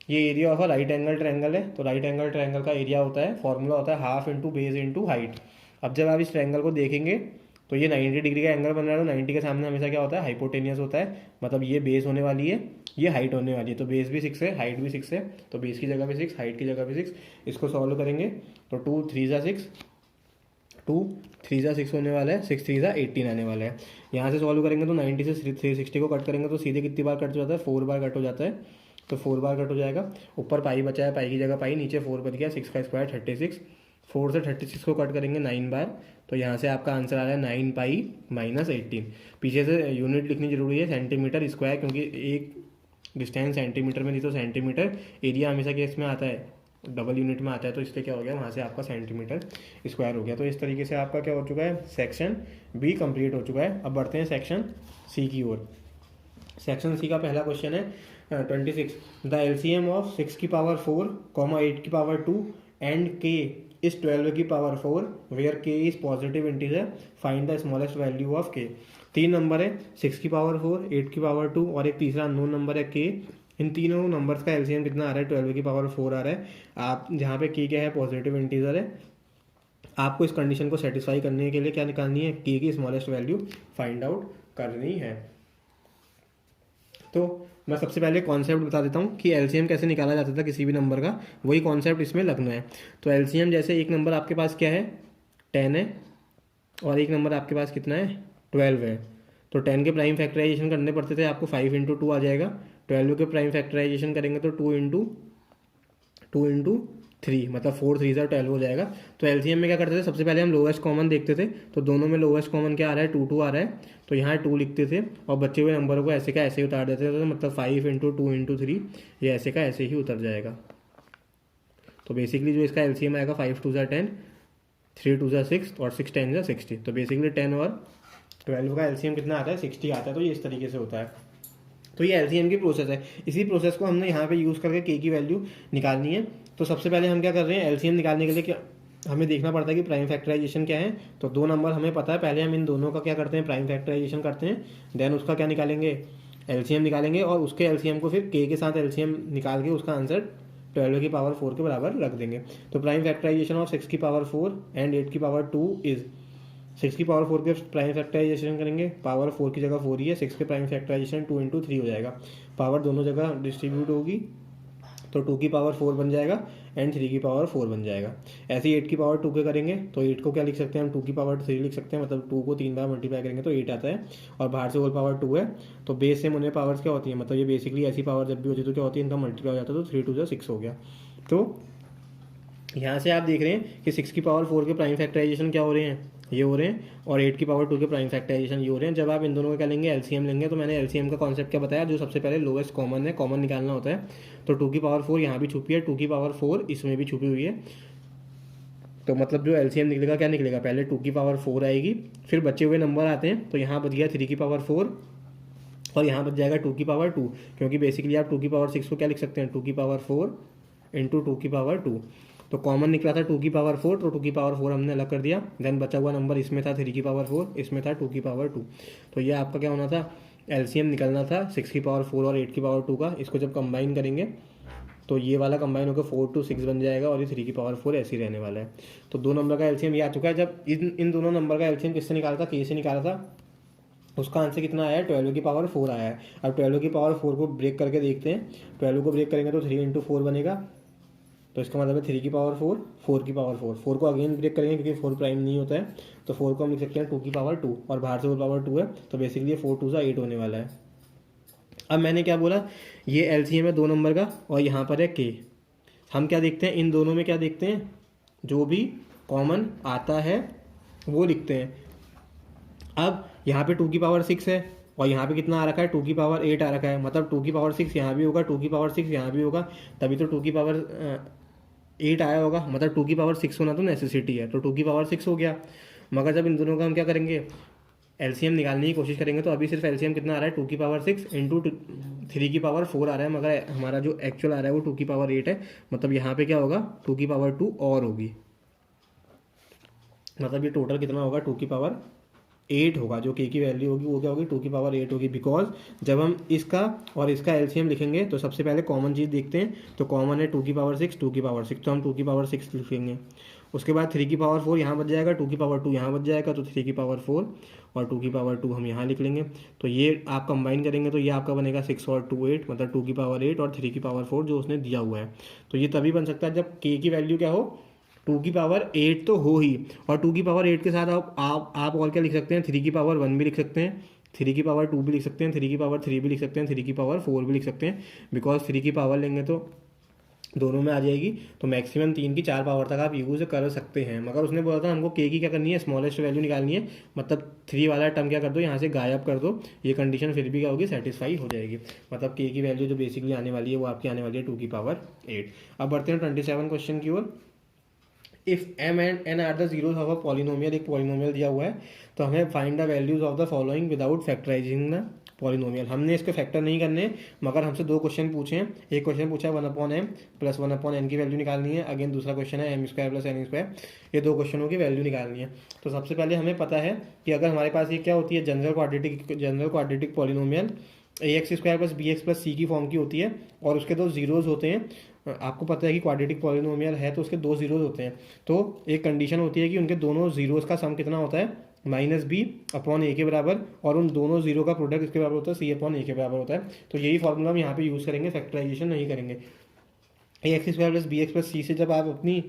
ये area of a right angle triangle है। तो राइट एंगल ट्रायंगल का एरिया होता है, फॉर्मूला होता है half into base into height. अब जब आप इस ट्रायंगल को देखेंगे तो ये 90 डिग्री का एंगल बन रहा है, तो 90 के सामने हमेशा क्या होता है, हाइपोटेनियस होता है, मतलब ये बेस होने वाली है, ये हाइट होने वाली है। तो बेस भी 6 है, हाइट भी 6 है, तो बेस की जगह पे 6, हाइट की जगह पे 6। इसको सॉल्व करेंगे तो 2 3 ज़ा 6, 2 3 ज़ा 6 होने वाला है, 6 3 ज़ा 18 आने वाला है। यहाँ से सॉल्व करेंगे तो 90 से 360 को कट करेंगे तो सीधे कितनी बार कट जाता है, 4 बार कट हो जाता है। तो 4 बार कट हो जाएगा, ऊपर पाई बचा है, पाई की जगह पाई, नीचे 4 बच गया, 6 का स्क्वायर 36, 4 से 36 को कट करेंगे 9 बार। तो यहाँ से आपका आंसर आ रहा है 9 पाई माइनस 18। पीछे से यूनिट लिखनी जरूरी है, सेंटीमीटर स्क्वायर, क्योंकि एक डिस्टेंस सेंटीमीटर में नहीं तो सेंटीमीटर, एरिया हमेशा केस में आता है डबल यूनिट में आता है, तो इसलिए क्या हो गया, वहाँ से आपका सेंटीमीटर स्क्वायर हो गया। तो इस तरीके से आपका क्या हो चुका है, सेक्शन बी कंप्लीट हो चुका है। अब बढ़ते हैं सेक्शन सी की ओर। सेक्शन सी का पहला क्वेश्चन है 26, द एलसीएम ऑफ 6 की पावर 4, 8 की पावर 2 एंड के इज 12 की power 4 where k is positive integer, find the smallest value of k। 3 number है, 6 की पावर 4, 8 की पावर 2 और एक तीसरा अननोन नंबर है k। इन तीनों नंबर्स का एलसीएम कितना आ रहा है, 12 की पावर 4 आ रहा है। आप जहाँ पे k क्या है, पॉजिटिव इंटीजर है, आपको इस कंडीशन को सेटिस्फाई करने के लिए क्या निकालनी है, k की स्मॉलेस्ट वैल्यू फाइंड आउट करनी है। तो मैं सबसे पहले कॉन्सेप्ट बता देता हूँ कि एलसीएम कैसे निकाला जाता था किसी भी नंबर का, वही कॉन्सेप्ट इसमें लगना है। तो एलसीएम जैसे एक नंबर आपके पास क्या है, 10 है, और एक नंबर आपके पास कितना है, 12 है। तो 10 के प्राइम फैक्टराइजेशन करने पड़ते थे आपको, 5 इंटू 2 आ जाएगा। 12 के प्राइम फैक्टराइजेशन करेंगे तो 2 इंटू 3, मतलब 4 3 12 हो जाएगा। तो एलसीएम में क्या करते थे, सबसे पहले हम लोवेस्ट कॉमन देखते थे, तो दोनों में लोवेस्ट कॉमन क्या आ रहा है, 2 2 आ रहा है, तो यहाँ 2 लिखते थे और बचे हुए नंबरों को ऐसे का ऐसे ही उतार देते थे। तो मतलब 5 इंटू 2 इंटू 3 ये ऐसे का ऐसे ही उतर जाएगा। तो बेसिकली जो इसका एलसीएम आएगा, 5 2 10, 3 2 6 और 6 10 60। तो बेसिकली 10 और 12 का एलसीएम कितना आता है, 60 आता है। तो ये इस तरीके से होता है। तो ये एलसीएम की प्रोसेस है। इसी प्रोसेस को हमने यहाँ पे यूज़ करके के की वैल्यू निकालनी है। तो सबसे पहले हम क्या कर रहे हैं, एलसीएम निकालने के लिए क्या हमें देखना पड़ता है कि प्राइम फैक्टराइजेशन क्या है। तो 2 नंबर हमें पता है, पहले हम इन दोनों का क्या करते हैं, प्राइम फैक्टराइजेशन करते हैं, देन उसका क्या निकालेंगे, एलसीएम निकालेंगे, और उसके एलसीएम को फिर के के साथ एलसीएम निकाल के उसका आंसर 12 की पावर 4 के बराबर रख देंगे। तो प्राइम फैक्टराइजेशन ऑफ 6 की पावर 4 एंड 8 की पावर 2 इज, 6 की पावर 4 के प्राइम फैक्टराइजेशन करेंगे, पावर 4 की जगह 4 ही है, 6 के प्राइम फैक्टराइजेशन 2 इंटू 3 हो जाएगा, पावर दोनों जगह डिस्ट्रीब्यूट होगी, तो 2 की पावर 4 बन जाएगा एंड 3 की पावर 4 बन जाएगा। ऐसे ही 8 की पावर 2 के करेंगे तो 8 को क्या लिख सकते हैं हम, 2 की पावर 3 लिख सकते हैं, मतलब 2 को 3 बार मल्टीप्लाई करेंगे तो 8 आता है, और बाहर से होल पावर 2 है। तो बेस से उन्हें पावर्स क्या होती है, मतलब ये बेसिकली ऐसी पावर जब भी होती है तो क्या होती है, इनका मल्टीप्लाई हो जाता है, तो 3 2 6 हो गया। तो यहाँ से आप देख रहे हैं कि 6 की पावर 4 के प्राइम फैक्टराइजेशन क्या हो रहे हैं, ये हो रहे हैं, और 8 की पावर 2 के प्राइम फैक्टराइजेशन ये हो रहे हैं। जब आप इन दोनों का क्या लेंगे, एलसीएम लेंगे, तो मैंने एलसीएम का कॉन्सेप्ट क्या बताया, जो सबसे पहले लोवेस्ट कॉमन है, कॉमन निकालना होता है। तो 2 की पावर 4 यहाँ भी छुपी है, 2 की पावर 4 इसमें भी छुपी हुई है। तो मतलब जो एलसीएम निकलेगा क्या निकलेगा, पहले 2 की पावर 4 आएगी, फिर बचे हुए नंबर आते हैं, तो यहाँ बच गया 3 की पावर 4 और यहाँ बच जाएगा 2 की पावर 2, क्योंकि बेसिकली आप 2 की पावर 6 को क्या लिख सकते हैं, 2 की पावर 4 इंटू 2 की पावर 2। तो कॉमन निकला था 2 की पावर 4, तो 2 की पावर 4 हमने अलग कर दिया, देन बचा हुआ नंबर इसमें था 3 की पावर 4, इसमें था 2 की पावर 2। तो ये आपका क्या होना था, एलसीएम निकलना था 6 की पावर 4 और 8 की पावर 2 का। इसको जब कंबाइन करेंगे तो ये वाला कंबाइन होकर 4 2 6 बन जाएगा, और ये 3 की पावर 4 ऐसे ही रहने वाला है। तो 2 नंबर का एलसीएम ये आ चुका है। जब इन दोनों नंबर का एलसीएम किससे निकाला था, के से निकाला था, उसका आंसर कितना आया है, 12 की पावर 4 आया है। अब 12 की पावर 4 को ब्रेक करके देखते हैं, 12 को ब्रेक करेंगे तो 3 इंटू 4 बनेगा, तो इसका मतलब है 3 की पावर 4, 4 की पावर 4, 4 को अगेन ब्रेक करेंगे क्योंकि 4 प्राइम नहीं होता है, तो 4 को हम लिख सकते हैं 2 की पावर 2, और बाहर से 4 पावर 2 है, तो बेसिकली ये 4 2 8 होने वाला है। अब मैंने क्या बोला, ये एलसीएम है 2 नंबर का, और यहाँ पर है के। हम क्या देखते हैं, इन दोनों में क्या देखते हैं, जो भी कॉमन आता है वो लिखते हैं। अब यहाँ पे 2 की पावर 6 है, और यहाँ पे कितना आ रखा है, 2 की पावर 8 आ रखा है, मतलब 2 की पावर 6 यहाँ भी होगा, 2 की पावर 6 यहाँ भी होगा, तभी तो 2 की पावर 8 आया होगा, मतलब 2 की पावर 6 होना तो नेसेसिटी है, तो 2 की पावर 6 हो गया। मगर जब इन दोनों का हम क्या करेंगे, एलसीएम निकालने की कोशिश करेंगे, तो अभी सिर्फ एलसीएम कितना आ रहा है, 2 की पावर 6 इंटू 3 की पावर 4 आ रहा है, मगर हमारा जो एक्चुअल आ रहा है वो 2 की पावर 8 है। मतलब यहाँ पे क्या होगा, 2 की पावर 2 और होगी, मतलब ये टोटल कितना होगा, 2 की पावर 8 होगा। जो के की वैल्यू होगी वो क्या होगी, 2 की पावर 8 होगी। बिकॉज जब हम इसका और इसका एलसीएम लिखेंगे तो सबसे पहले कॉमन चीज़ देखते हैं, तो कॉमन है 2 की पावर 6, 2 की पावर 6, तो हम 2 की पावर 6 लिखेंगे। उसके बाद 3 की पावर 4 यहाँ बच जाएगा, 2 की पावर 2 यहाँ बच जाएगा, तो 3 की पावर 4 और 2 की पावर 2 हम यहाँ लिख लेंगे। तो ये आप कंबाइन करेंगे तो ये आपका बनेगा 6 और 2 8, मतलब 2 की पावर 8 और 3 की पावर 4 जो उसने दिया हुआ है। तो ये तभी बन सकता है जब के की वैल्यू क्या हो, 2 की पावर 8 तो हो ही, और 2 की पावर 8 के साथ आप और क्या लिख सकते हैं, 3 की पावर 1 भी लिख सकते हैं, 3 की पावर 2 भी लिख सकते हैं, 3 की पावर 3 भी लिख सकते हैं, 3 की पावर 4 भी लिख सकते हैं। बिकॉज 3 की पावर लेंगे तो दोनों में आ जाएगी, तो मैक्सिमम 3 की 4 पावर तक आप यूज़ कर सकते हैं। मगर उसने बोला था हमको के की क्या करनी है, स्मॉलेस्ट वैल्यू निकालनी है, मतलब 3 वाला टर्म क्या कर दो, यहाँ से गायब कर दो, ये कंडीशन फिर भी क्या होगी, सेटिस्फाई हो जाएगी। मतलब के की वैल्यू जो बेसिकली आने वाली है वो आपकी आने वाली है 2 की पावर 8। अब बढ़ते हैं 27 क्वेश्चन की ओर। If m and n are the zeros of a polynomial, एक पॉलिनोमियल दिया हुआ है, तो हमें find the values of the following without factorising the polynomial. हमने इसके फैक्टर नहीं करने, मगर हमसे दो क्वेश्चन पूछे हैं। एक क्वेश्चन पूछा है 1/m प्लस 1/n की वैल्यू निकालनी है। अगेन दूसरा क्वेश्चन है m² प्लस n²। ये दो क्वेश्चनों की वैल्यू निकालनी है। तो सबसे पहले हमें पता है कि अगर हमारे पास ये क्या होती है, general quadratic polynomial ax² plus bx plus c की फॉर्म की होती है और उसके दो जीरोज होते हैं। आपको पता है कि क्वाड्रेटिक पॉलिनोमियल है तो उसके दो जीरोज होते हैं। तो एक कंडीशन होती है कि उनके दोनों जीरोज का सम कितना होता है, -b/a के बराबर, और उन दोनों जीरो का प्रोडक्ट इसके बराबर होता है, c/a के बराबर होता है। तो यही फॉर्मूला हम यहाँ पे यूज़ करेंगे, फैक्टराइजेशन नहीं करेंगे। ax² plus bx plus c से जब आप अपनी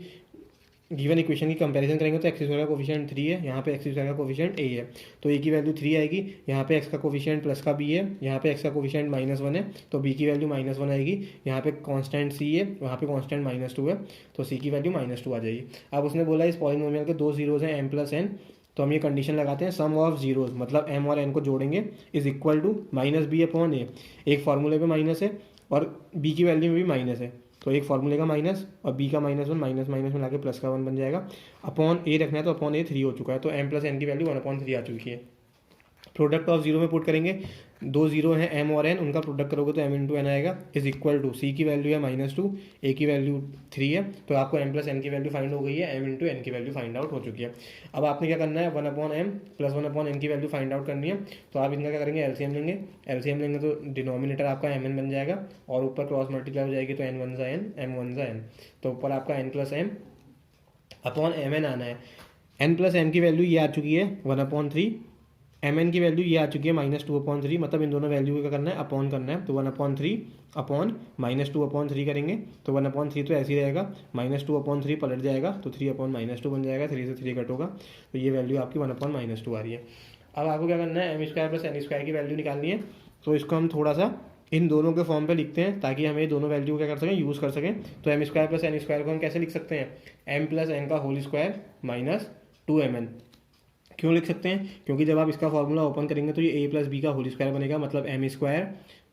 गिवन इक्वेशन की कंपैरिजन करेंगे तो x² का कोफिशिएंट 3 है, यहाँ पे x² का कोफिशिएंट a है, तो a की वैल्यू 3 आएगी। यहाँ पे x का कोफिशिएंट प्लस का b है, यहाँ पे x का कोफिशिएंट -1 है, तो b की वैल्यू -1 आएगी। यहाँ पे कांस्टेंट c है, वहाँ पे कांस्टेंट -2 है, तो c की वैल्यु -2 आ जाएगी। अब उसने बोला इस पॉलिनोमियल के दो जीरोज हैं m प्लस n, तो हम ये कंडीशन लगाते हैं सम ऑफ जीरोज, मतलब m और n को जोड़ेंगे, इज इक्वल टू -b/a। एक फार्मूले पे माइनस है और b की वैल्यू में भी माइनस है, तो एक फार्मूले का माइनस और b का -1 माइनस माइनस मिला के प्लस का 1 बन जाएगा। अपॉन a रखना है तो अपॉन a 3 हो चुका है, तो m प्लस n की वैल्यू 1/3 आ चुकी है। प्रोडक्ट ऑफ जीरो में पुट करेंगे, दो जीरो हैं m और n, उनका प्रोडक्ट करोगे तो m इंटू n आएगा, इज इक्वल टू c की वैल्यू है -2, a की वैल्यू 3 है, तो आपको m प्लस n की वैल्यू फाइंड हो गई है, m इंटू n की वैल्यू फाइंड आउट हो चुकी है। अब आपने क्या करना है, 1/m प्लस 1/n की वैल्यू फाइंड आउट करनी है। तो आप इनका क्या करेंगे, एलसीएम लेंगे तो डिनोमिनेटर आपका mn बन जाएगा और ऊपर क्रॉस मल्टीप्लाई हो जाएगी तो n1 ज़ा n m1 ज़ा n, तो ऊपर आपका n plus m upon mn आना है। n प्लस m की वैल्यू ये आ चुकी है 1/3, mn की वैल्यू ये आ चुकी है -2/3, मतलब इन दोनों वैल्यू को क्या करना है, अपॉन करना है, तो 1/3 अपॉन -2/3 करेंगे तो 1/3 तो ऐसे ही रहेगा, -2/3 पलट जाएगा तो 3/-2 बन जाएगा, 3 से 3 कट होगा, तो ये वैल्यू आपकी 1/-2 आ रही है। अब आपको क्या करना है, m² प्लस n² की वैल्यू निकालनी है। तो इसको हम थोड़ा सा इन दोनों के फॉर्म पे लिखते हैं ताकि हमें दोनों वैल्यू क्या कर सकें, यूज़ कर सकें। तो m² प्लस n² को हम कैसे लिख सकते हैं, m प्लस n का होल स्क्वायर माइनस 2mn। क्यों लिख सकते हैं, क्योंकि जब आप इसका फॉर्मूला ओपन करेंगे तो ये a प्लस बी का होल स्क्वायर बनेगा, मतलब m²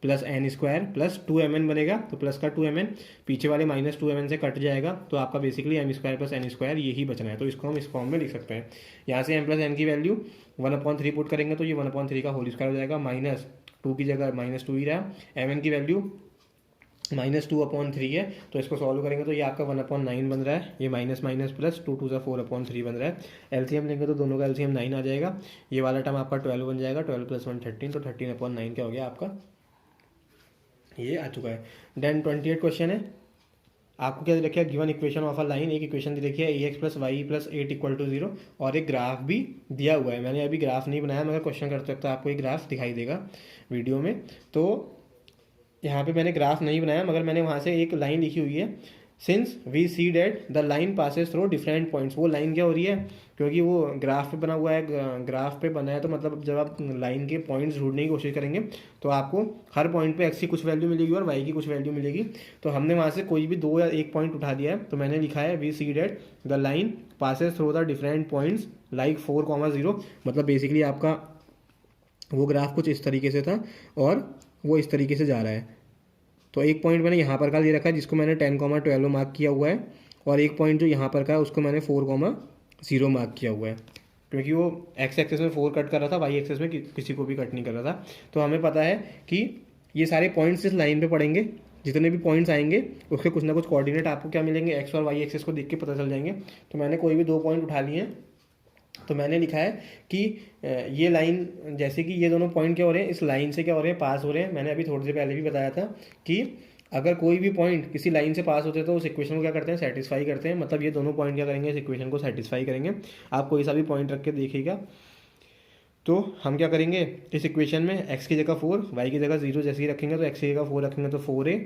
plus n² plus 2mn बनेगा, तो प्लस का 2mn पीछे वाले -2mn से कट जाएगा, तो आपका बेसिकली m² प्लस n² यही बचना है। तो इसको हम इस फॉर्म में लिख सकते हैं। यहाँ से m प्लस n की वैल्यू 1/3 पुट करेंगे तो ये 1/3 का होल स्क्वायर हो जाएगा, -2 की जगह -2 ही रहा। mn की वैल्यू -2/3 है, तो इसको सॉल्व करेंगे तो ये आपका 1/9 बन रहा है, ये माइनस माइनस प्लस 2 × 4/3 बन रहा है। एलसीएम लेंगे तो दोनों का एलसीएम 9 आ जाएगा, ये वाला टर्म आपका 12 बन जाएगा, 12 + 1 13, तो 13/9 क्या हो गया आपका, ये आ चुका है। देन 28 क्वेश्चन है, आपको क्या दे रखा है, given equation of a line, एक इक्वेशन दे रखी है ax + y + 8 = 0 और एक ग्राफ भी दिया हुआ है। मैंने अभी ग्राफ नहीं बनाया, मगर क्वेश्चन करते वक्त आपको एक ग्राफ दिखाई देगा वीडियो में। तो यहाँ पे मैंने ग्राफ नहीं बनाया, मगर मैंने वहाँ से एक लाइन लिखी हुई है, since we see that the line passes through different points. वो लाइन क्या हो रही है, क्योंकि वो ग्राफ पे बना हुआ है, ग्राफ पे बना है, तो मतलब जब आप लाइन के पॉइंट्स ढूंढने की कोशिश करेंगे तो आपको हर पॉइंट पे एक्स की कुछ वैल्यू मिलेगी और वाई की कुछ वैल्यू मिलेगी। तो हमने वहाँ से कोई भी 2 या 1 पॉइंट उठा दिया है, तो मैंने लिखा है we see that the line passes through the different points like 4,0, मतलब बेसिकली आपका वो ग्राफ कुछ इस तरीके से था और वो इस तरीके से जा रहा है। तो एक पॉइंट मैंने यहाँ पर का ले रखा है जिसको मैंने 10,12 मार्क किया हुआ है, और एक पॉइंट जो यहाँ पर का है उसको मैंने 4,0 मार्क किया हुआ है, क्योंकि वो एक्स एक्सेस में 4 कट कर रहा था, वाई एक्सेस में किसी को भी कट नहीं कर रहा था। तो हमें पता है कि ये सारे पॉइंट्स इस लाइन पे पड़ेंगे, जितने भी पॉइंट्स आएंगे उसके कुछ ना कुछ कोऑर्डिनेट आपको क्या मिलेंगे, एक्स और वाई एक्सेस को देख के पता चल जाएंगे। तो मैंने कोई भी 2 पॉइंट उठा लिए हैं, तो मैंने लिखा है कि ये लाइन, जैसे कि ये दोनों पॉइंट क्या हो रहे हैं, इस लाइन से क्या हो रहे हैं, पास हो रहे हैं। मैंने अभी थोड़ी देर पहले भी बताया था कि अगर कोई भी पॉइंट किसी लाइन से पास होते हैं तो उस इक्वेशन को क्या करते हैं, सेटिस्फाई करते हैं, मतलब ये दोनों पॉइंट क्या करेंगे, इस इक्वेशन को सेटिस्फाई करेंगे। आप कोई सा भी पॉइंट रख के देखिएगा, तो हम क्या करेंगे, इस इक्वेशन में x की जगह 4, y की जगह 0 जैसे ही रखेंगे, तो x की जगह 4 रखेंगे तो 4a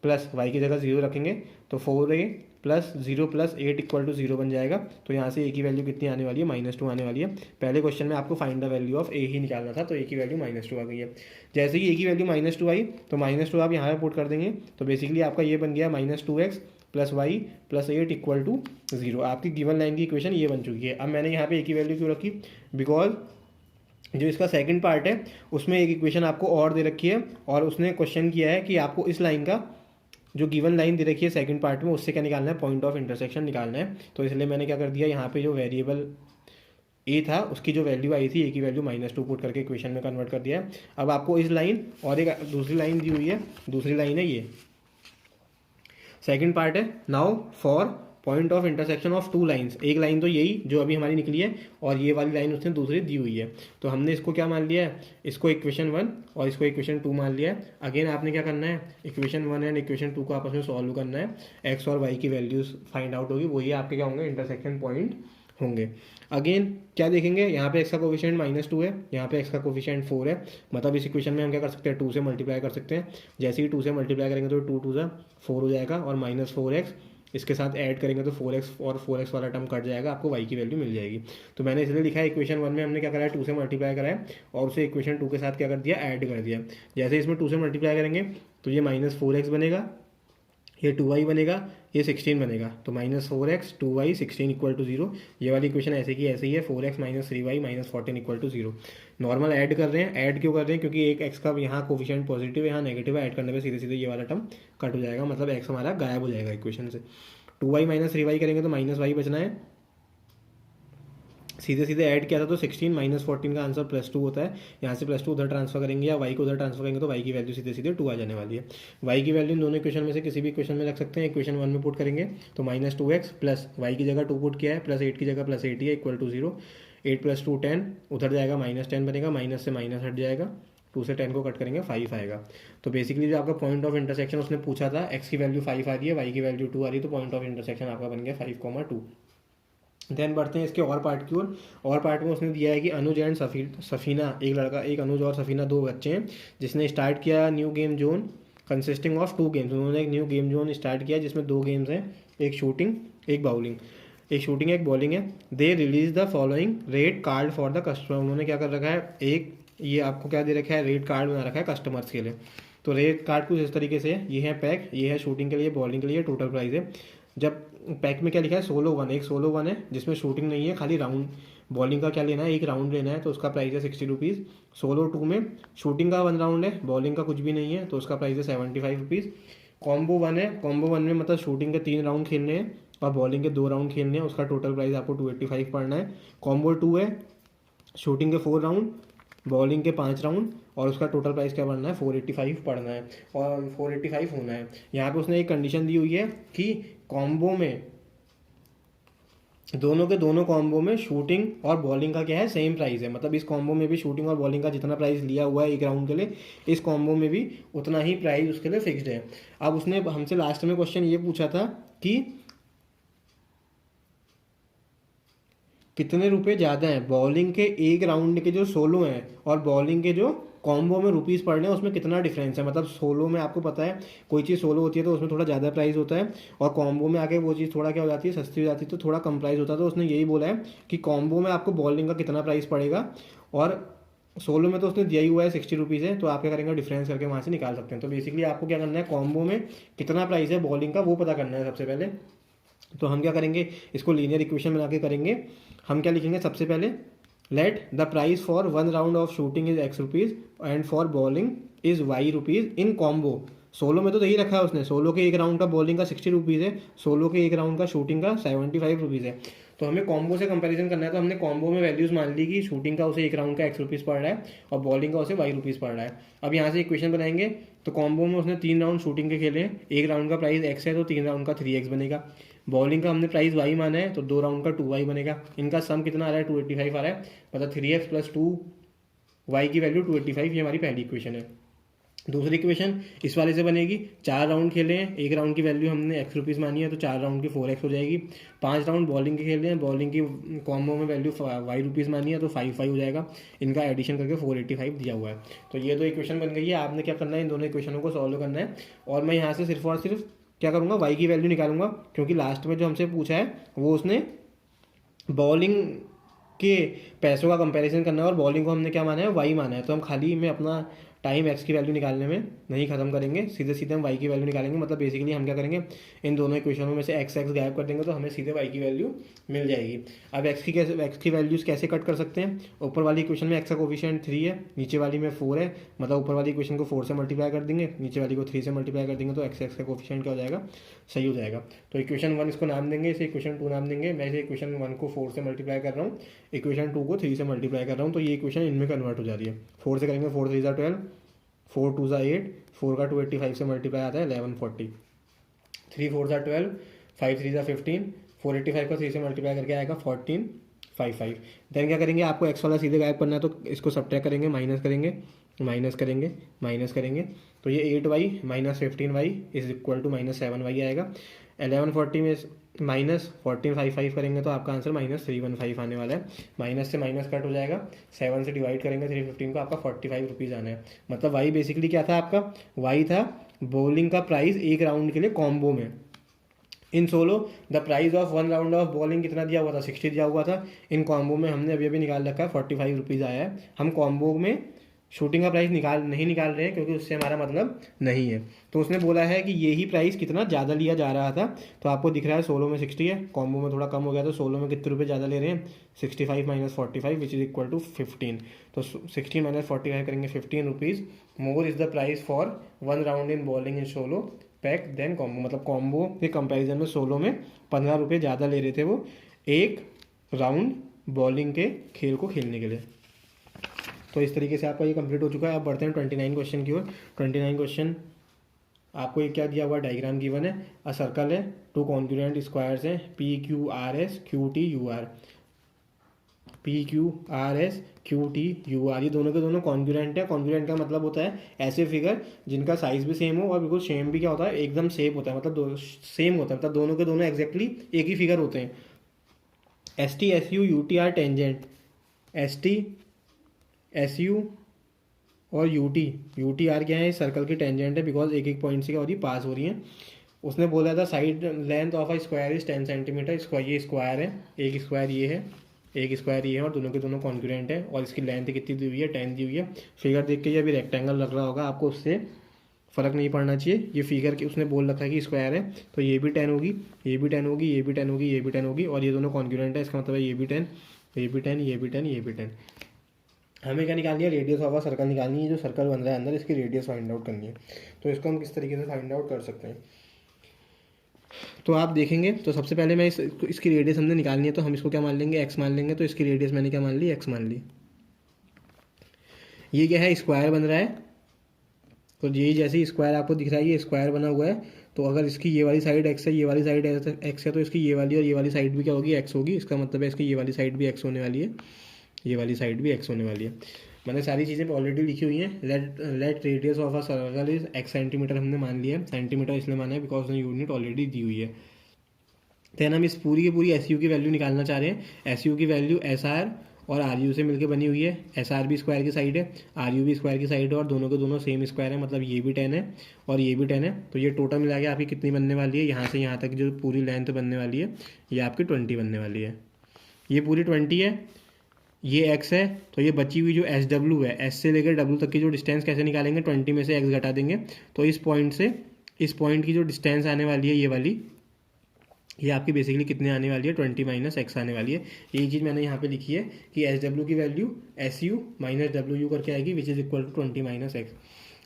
प्लस y की जगह 0 रखेंगे तो 4a प्लस 0 प्लस 8 = 0 बन जाएगा। तो यहाँ से a की वैल्यू कितनी आने वाली है, -2 आने वाली है। पहले क्वेश्चन में आपको find the value of a ही निकालना था, तो a की वैल्यू -2 आ गई है। जैसे ही a की वैल्यू -2 आई तो -2 आप यहाँ पर पुट कर देंगे, तो बेसिकली आपका ये बन गया -2x प्लस y प्लस 8 = 0। आपकी गिवन लाइन की इक्वेशन ये बन चुकी है। अब मैंने यहाँ पे a की वैल्यू क्यों रखी, बिकॉज जो इसका सेकंड पार्ट है उसमें एक इक्वेशन आपको और दे रखी है, और उसने क्वेश्चन किया है कि आपको इस लाइन का जो गिवन लाइन दे रखी है सेकंड पार्ट में, उससे क्या निकालना है, पॉइंट ऑफ इंटरसेक्शन निकालना है। तो इसलिए मैंने क्या कर दिया, यहाँ पे जो वेरिएबल ए था, उसकी जो वैल्यू आई थी ए की वैल्यू -2 पुट करके इक्वेशन में कन्वर्ट कर दिया है। अब आपको इस लाइन और एक दूसरी लाइन दी हुई है, दूसरी लाइन है ये, सेकंड पार्ट है। Now for point of intersection of two lines, एक लाइन तो यही जो अभी हमारी निकली है और ये वाली लाइन उसने दूसरी दी हुई है, तो हमने इसको क्या मान लिया है, इसको इक्वेशन 1 और इसको इक्वेशन 2 मान लिया है। अगेन आपने क्या करना है, इक्वेशन 1 एंड इक्वेशन 2 को आपस में सॉल्व करना है, एक्स और वाई की वैल्यूज फाइंड आउट होगी, वही आपके क्या होंगे, इंटरसेक्शन पॉइंट होंगे। अगेन क्या देखेंगे, यहाँ पे एक्स का कोफिशिएंट -2 है, यहाँ पे एक्स का कोफिशिएंट 4 है, मतलब इस इक्वेशन में हम क्या कर सकते हैं, 2 से मल्टीप्लाई कर सकते हैं। जैसे ही 2 से मल्टीप्लाई करेंगे तो 2 2 सा 4 हो जाएगा और -4x इसके साथ ऐड करेंगे तो 4x और 4x वाला टर्म कट जाएगा, आपको y की वैल्यू मिल जाएगी। तो मैंने इसलिए लिखा है इक्वेशन 1 में हमने क्या करा है, 2 से मल्टीप्लाई करा है और उसे इक्वेशन 2 के साथ क्या कर दिया, ऐड कर दिया। जैसे इसमें 2 से मल्टीप्लाई करेंगे तो ये -4x बनेगा, ये 2y बनेगा, ये 16 बनेगा, तो -4x 2y 16 = 0। ये वाली इक्वेशन ऐसे की ऐसे ही है, 4x - 3y - 14 = 0। नॉर्मल ऐड कर रहे हैं, ऐड क्यों कर रहे हैं, क्योंकि एक x का यहाँ कोफिशिएंट पॉजिटिव है, यहाँ नेगेटिव है, ऐड करने पे सीधे सीधे ये वाला टर्म कट हो जाएगा, मतलब x हमारा गायब हो जाएगा इक्वेशन से। 2y - 3y करेंगे तो -y बचना है, सीधे सीधे ऐड किया था तो 16 - 14 का आंसर +2 होता है। यहाँ से +2 उधर ट्रांसफर करेंगे या y को उधर ट्रांसफर करेंगे तो y की वैल्यू सीधे सीधे 2 आ जाने वाली है। y की वैल्यू इन दोनों इक्वेशन में से किसी भी इक्वेशन में रख सकते हैं। इक्वेशन 1 में पुट करेंगे तो -2x प्लस y की जगह 2 पुट किया है, +8 की जगह +8 है, = 0। 8 + 2 10, उधर जाएगा -10 बनेगा, माइनस से माइनस हट जाएगा, 2 से 10 को कट करेंगे 5 आएगा। तो बेसिकली जो आपका पॉइंट ऑफ इंटरसेक्शन उसने पूछा था, x की वैल्यू 5 आ रही है, y की वैल्यू 2 आ रही है, तो पॉइंट ऑफ इंटरसेक्शन आपका बन गया 5, 2। देन बढ़ते हैं इसके और पार्ट की ओर। और पार्ट में उसने दिया है कि अनुज एंड सफीना, एक लड़का, एक अनुज और सफीना 2 बच्चे हैं, जिसने स्टार्ट किया new game zone consisting of 2 games. उन्होंने एक न्यू गेम जोन स्टार्ट किया जिसमें 2 गेम्स हैं, एक शूटिंग एक बॉलिंग, एक शूटिंग एक बॉलिंग है। They release the following rate card for the customer. उन्होंने क्या कर रखा है, एक ये आपको क्या दे रखा है, रेट कार्ड बना रखा है कस्टमर्स के लिए। तो रेट कार्ड कुछ इस तरीके से है, ये है पैक, ये है शूटिंग के लिए, बॉलिंग के लिए, टोटल प्राइस है। जब पैक में क्या लिखा है, सोलो 1, एक सोलो 1 है जिसमें शूटिंग नहीं है, खाली राउंड बॉलिंग का क्या लेना है, एक राउंड लेना है, तो उसका प्राइस है 60 रुपीज़। सोलो 2 में शूटिंग का 1 राउंड है, बॉलिंग का कुछ भी नहीं है, तो उसका प्राइस है 75 रुपीज़। कॉम्बो 1 है, कॉम्बो 1 में मतलब शूटिंग के 3 राउंड खेलने हैं और बॉलिंग के 2 राउंड खेलने हैं, उसका टोटल प्राइस आपको 285 पड़ना है। कॉम्बो 2 है, शूटिंग के 4 राउंड, बॉलिंग के 5 राउंड और उसका टोटल प्राइस क्या पड़ना है, 485 पड़ना है और 485 होना है। यहाँ पे उसने एक कंडीशन दी हुई है कि कॉम्बो में दोनों के दोनों कॉम्बो में शूटिंग और बॉलिंग का क्या है, सेम प्राइस है। मतलब इस कॉम्बो में भी शूटिंग और बॉलिंग का जितना प्राइस लिया हुआ है एक राउंड के लिए, इस कॉम्बो में भी उतना ही प्राइस उसके लिए फिक्स्ड है। अब उसने हमसे लास्ट में क्वेश्चन ये पूछा था कि कितने रुपए ज़्यादा हैं, बॉलिंग के एक राउंड के जो सोलो हैं और बॉलिंग के जो कॉम्बो में रुपीज़ पड़ रहे हैं उसमें कितना डिफरेंस है। मतलब सोलो में आपको पता है कोई चीज़ सोलो होती है तो उसमें थोड़ा ज़्यादा प्राइस होता है और कॉम्बो में आके वो चीज़ थोड़ा क्या हो जाती है, सस्ती हो जाती है, तो थोड़ा कम प्राइस होता है। तो उसने यही बोला है कि कॉम्बो में आपको बॉलिंग का कितना प्राइस पड़ेगा और सोलो में तो उसने दिया ही हुआ है 60 रुपीज़ है, तो आप क्या करेंगे, डिफरेंस करके वहाँ से निकाल सकते हैं। तो बेसिकली आपको क्या करना है, कॉम्बो में कितना प्राइस है बॉलिंग का वो पता करना है सबसे पहले। तो हम क्या करेंगे, इसको लीनियर इक्वेशन बना के करेंगे। हम क्या लिखेंगे, सबसे पहले let the price for 1 round of shooting is x rupees and for bowling is y rupees in combo. Solo में तो यही रखा है उसने, सोलो के एक राउंड का बॉलिंग का 60 रुपीज़ है, सोलो के एक राउंड का शूटिंग का 75 रुपीज़ है। तो हमें कॉम्बो से कंपैरिजन करना है, तो हमने कॉम्बो में वैल्यूज़ मान ली कि शूटिंग का उसे एक राउंड का x रुपीज़ पड़ रहा है और बॉलिंग का उसे y रुपीज़ पड़ रहा है। अब यहाँ से इक्वेशन बनाएंगे, तो कॉम्बो में उसने 3 राउंड शूटिंग के खेले हैं, एक राउंड का प्राइस x है तो 3 राउंड का 3x बनेगा। बॉलिंग का हमने प्राइस y माना है तो 2 राउंड का 2y बनेगा। इनका सम कितना आ रहा है, 285 आ रहा है, मतलब 3x + 2y की वैल्यू 285। ये हमारी पहली इक्वेशन है। दूसरी इक्वेशन इस वाले से बनेगी, 4 राउंड खेले हैं, एक राउंड की वैल्यू हमने x रुपीज़ मानी है तो 4 राउंड की 4x हो जाएगी। 5 राउंड बॉलिंग के खेले हैं, बॉलिंग की कॉम्बो में वैल्यू y रुपीज़ मानी है तो 5 हो जाएगा। इनका एडिशन करके 485 दिया हुआ है। तो ये 2 इक्वेशन बन गई है। आपने क्या करना है, इन दोनों इक्वेशनों को सॉल्व करना है और मैं यहाँ से सिर्फ और सिर्फ क्या करूँगा, y की वैल्यू निकालूंगा, क्योंकि लास्ट में जो हमसे पूछा है वो उसने बॉलिंग के पैसों का कंपैरिजन करना है और बॉलिंग को हमने क्या माना है, y माना है। तो हम खाली में अपना टाइम एक्स की वैल्यू निकालने में नहीं खत्म करेंगे, सीधे सीधे हम वाई की वैल्यू निकालेंगे। मतलब बेसिकली हम क्या करेंगे, इन दोनों इक्वेशनों में से एक्स गायब कर देंगे तो हमें सीधे वाई की वैल्यू मिल जाएगी। अब एक्स की वैल्यूज़ कैसे कट कर सकते हैं, ऊपर वाली इक्वेशन में एक्स का कोफिशिएंट 3 है, नीचे वाली में 4 है, मतलब ऊपर वाली इक्वेशन को 4 से मल्टीप्लाई कर देंगे, नीचे वाली को 3 से मल्टीप्लाई कर देंगे, तो एक्स का कोफिशिएंट क्या हो जाएगा, सही हो जाएगा। तो इक्वेशन 1 इसको नाम देंगे, इसे इक्वेशन 2 नाम देंगे। मैं इसे इक्वेशन 1 को 4 से मल्टीप्लाई कर रहा हूँ, इक्वेशन 2 को 3 से मल्टीप्लाई कर रहा हूँ, तो ये इक्वेशन इनमें कन्वर्ट हो जा रही है। 4 से करेंगे 4 3 12, 4 2 8, 4 का 285 से मल्टीप्लाई आता है 1140, 3 4 12, 5 3 15, 485 का 3 से मल्टीप्लाई करके आएगा 1455। देन क्या करेंगे, आपको एक्स वाला सीधे गायब करना है तो इसको सब्ट्रैक्ट करेंगे, माइनस करेंगे, माइनस करेंगे, माइनस करेंगे, तो ये 8y minus 15y is equal to minus 7y आएगा। 1140 में माइनस 1455 करेंगे तो आपका आंसर माइनस 315 आने वाला है। माइनस से माइनस कट हो जाएगा, 7 से डिवाइड करेंगे 315 को, आपका 45 रुपीज़ आना है। मतलब वाई बेसिकली क्या था आपका, वाई था बॉलिंग का प्राइस एक राउंड के लिए कॉम्बो में। In solo the price of 1 round of bowling कितना दिया हुआ था, 60 दिया हुआ था। इन कॉम्बो में हमने अभी अभी निकाल रखा है 45 रुपीज़ आया है। हम कॉम्बो में शूटिंग का प्राइस नहीं निकाल रहे हैं क्योंकि उससे हमारा मतलब नहीं है। तो उसने बोला है कि यही प्राइस कितना ज़्यादा लिया जा रहा था, तो आपको दिख रहा है सोलो में 60 है, कॉम्बो में थोड़ा कम हो गया, तो सोलो में कितने रुपए ज़्यादा ले रहे हैं, 65 minus 45 which is equal to 15। तो 60 माइनस 45 करेंगे 15 rupees more is the price for 1 round in bowling in solo pack then combo. मतलब कॉम्बो के कंपैरिजन में सोलो में 15 रुपये ज़्यादा ले रहे थे वो एक राउंड बॉलिंग के खेल को खेलने के लिए। तो इस तरीके से आपका ये कंप्लीट हो चुका है। अब बढ़ते हैं 29 क्वेश्चन की ओर। 29 क्वेश्चन आपको ये क्या दिया हुआ, डायग्राम गिवन है, अ सर्कल है, 2 कॉन्ग्रुएंट स्क्वायर्स हैं, P Q R S Q T U R, P Q R S Q T U R, ये दोनों के दोनों कॉन्ग्रुएंट है। कॉन्ग्रुएंट का मतलब होता है ऐसे फिगर जिनका साइज भी सेम हो और बिल्कुल सेम भी क्या होता है, एकदम सेम होता है, मतलब सेम होता है, मतलब दोनों के दोनों एग्जैक्टली एक ही फिगर होते हैं। S T S U U T R tangent, S T S U और यू टी आर क्या है, सर्कल की टेंजेंट है, बिकॉज एक एक पॉइंट से क्या हो रही है, पास हो रही है। उसने बोला था side length of a square is 10 centimetre, ये स्क्वायर है, एक स्क्वायर ये है, एक स्क्वायर ये है, और दोनों के दोनों कॉन्ग्रुएंट है, और इसकी लेंथ कितनी दी हुई है, 10 दी हुई है। फिगर देख के ये अभी रेक्टेंगल लग रहा होगा आपको, उससे फ़र्क नहीं पड़ना चाहिए। ये फिगर की उसने बोल रखा है कि स्क्वायर है, तो ये भी 10 होगी, ये भी 10 होगी, ये भी 10 होगी, ये भी 10 होगी, और ये दोनों कॉन्ग्रुएंट है, इसका मतलब है ये भी 10, ये भी 10, ये भी 10, ये भी 10। हमें क्या निकालनी है, रेडियस ऑफ अ सर्कल निकालनी है। जो सर्कल बन रहा है अंदर, इसकी रेडियस फाइंड आउट करनी है। तो इसको हम किस तरीके से फाइंड आउट कर सकते हैं, तो आप देखेंगे। तो सबसे पहले मैं इसकी रेडियस हमने निकालनी है, तो हम इसको क्या मान लेंगे, एक्स मान लेंगे। तो इसकी रेडियस मैंने क्या मान ली, एक्स मान ली। ये क्या है, स्क्वायर बन रहा है, तो ये जैसे स्क्वायर आपको दिख रहा है, ये स्क्वायर बना हुआ है, तो अगर इसकी ये वाली साइड एक्स है, ये वाली साइड एक्स है, तो इसकी ये वाली और ये वाली साइड भी क्या होगी, एक्स होगी। इसका मतलब है इसकी ये वाली साइड भी एक्स होने वाली है, ये वाली साइड भी एक्स होने वाली है। मैंने सारी चीज़ें ऑलरेडी लिखी हुई हैं। Let radius of a circle is x centimetre हमने मान लिया है, सेंटीमीटर इसलिए माना है बिकॉज यूनिट ऑलरेडी दी हुई है। देन हम इस पूरी की पूरी एस यू की वैल्यू निकालना चाह रहे हैं। एस यू की वैल्यू एस आर और आर यू से मिलकर बनी हुई है। एस आर भी स्क्वायर की साइड है, आर यू भी स्क्वायर की साइड है, और दोनों के दोनों सेम स्क्वायर है, मतलब ये भी 10 है और ये भी 10 है। तो ये टोटल मिला के आपकी कितनी बनने वाली है, यहाँ से यहाँ तक जो पूरी लेंथ बनने वाली है, ये आपकी 20 बनने वाली है। ये पूरी 20 है, ये x है, तो ये बची हुई जो एस डब्ल्यू है, एस से लेकर डब्ल्यू तक की जो डिस्टेंस कैसे निकालेंगे, 20 में से x घटा देंगे। तो इस पॉइंट से इस पॉइंट की जो डिस्टेंस आने वाली है, ये वाली, ये आपकी बेसिकली कितने आने वाली है, 20 माइनस एक्स आने वाली है। यही चीज़ मैंने यहाँ पे लिखी है कि एस डब्ल्यू की वैल्यू S U minus W U करके आएगी, which is equal to 20 minus x.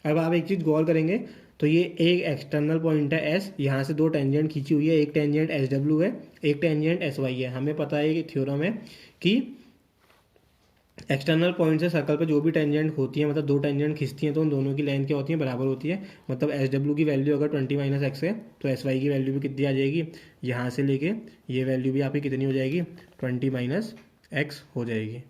अब आप एक चीज़ गौर करेंगे, तो ये एक एक्सटर्नल पॉइंट है एस, यहाँ से 2 टेंजेंट खींची हुई है, एक टेंजेंट एस डब्ल्यू है, एक टेंजेंट एस वाई है। हमें पता है कि थ्योरम है कि एक्सटर्नल पॉइंट से सर्कल पे जो भी टेंजेंट होती है, मतलब 2 टेंजेंट खींचती हैं, तो उन दोनों की लेंथ क्या होती है, बराबर होती है। मतलब एस डब्ल्यू की वैल्यू अगर 20 माइनस एक्स है, तो एस वाई की वैल्यू भी कितनी आ जाएगी, यहाँ से लेके ये वैल्यू भी आपकी कितनी हो जाएगी, 20 माइनस एक्स हो जाएगी।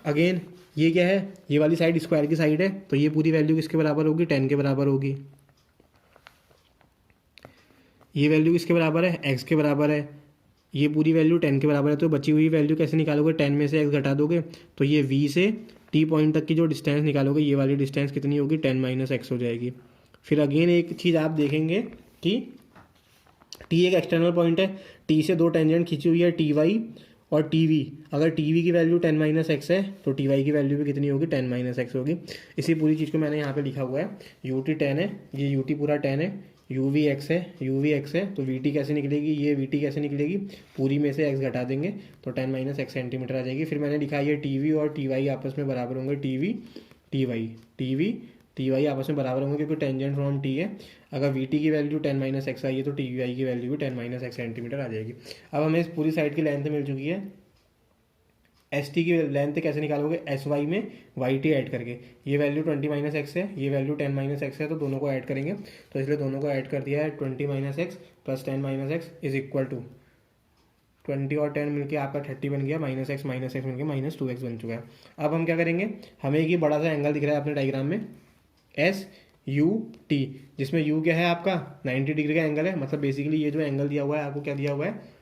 अगेन ये क्या है, ये वाली साइड स्क्वायर की साइड है, तो ये पूरी वैल्यू किसके बराबर होगी, 10 के बराबर होगी। ये वैल्यू किसके बराबर है, एक्स के बराबर है। ये पूरी वैल्यू 10 के बराबर है, तो बची हुई वैल्यू कैसे निकालोगे, 10 में से x घटा दोगे, तो ये v से t पॉइंट तक की जो डिस्टेंस निकालोगे, ये वाली डिस्टेंस कितनी होगी, 10 माइनस एक्स हो जाएगी। फिर अगेन एक चीज़ आप देखेंगे कि t एक एक्सटर्नल पॉइंट है, t से 2 टेंजेंट खींची हुई है, टी वाई और टी वी, अगर टी वी की वैल्यू 10 माइनस एक्स है तो टी वाई की वैल्यू भी कितनी होगी, 10 माइनस एक्स होगी। इसी पूरी चीज़ को मैंने यहाँ पे लिखा हुआ है, यू टी 10 है, ये यू टी पूरा 10 है, यू वी एक्स है, यू वी एक्स है, तो वी टी कैसे निकलेगी, ये वी टी कैसे निकलेगी, पूरी में से एक्स घटा देंगे तो 10 माइनस एक्स सेंटीमीटर आ जाएगी। फिर मैंने लिखा ये टी वी और टी वाई आपस में बराबर होंगे, T V T Y, T V T Y आपस में बराबर होंगे क्योंकि टेंजेंट फ्रॉम टी है। अगर वी टी की वैल्यू 10 माइनस एक्स आई है तो टी वी आई की वैल्यू भी 10 माइनस एक्स सेंटीमीटर आ जाएगी। अब हमें इस पूरी साइड की लेंथ मिल चुकी है, एस टी की लेंथ कैसे निकालोगे, एस वाई में वाई टी ऐड करके, ये वैल्यू 20 माइनस एक्स है, ये वैल्यू 10 माइनस एक्स है, तो दोनों को ऐड करेंगे, तो इसलिए दोनों को ऐड कर दिया है, 20 minus x plus 10 minus x is equal to 20 और 10 मिलके आपका 30 बन गया, माइनस एक्स मिलके माइनस 2x बन चुका है। अब हम क्या करेंगे, हमें एक बड़ा सा एंगल दिख रहा है अपने डायग्राम में, एस यू टी, जिसमें यू क्या है आपका 90 डिग्री का एंगल है, मतलब बेसिकली ये जो एंगल दिया हुआ है आपको क्या दिया हुआ है,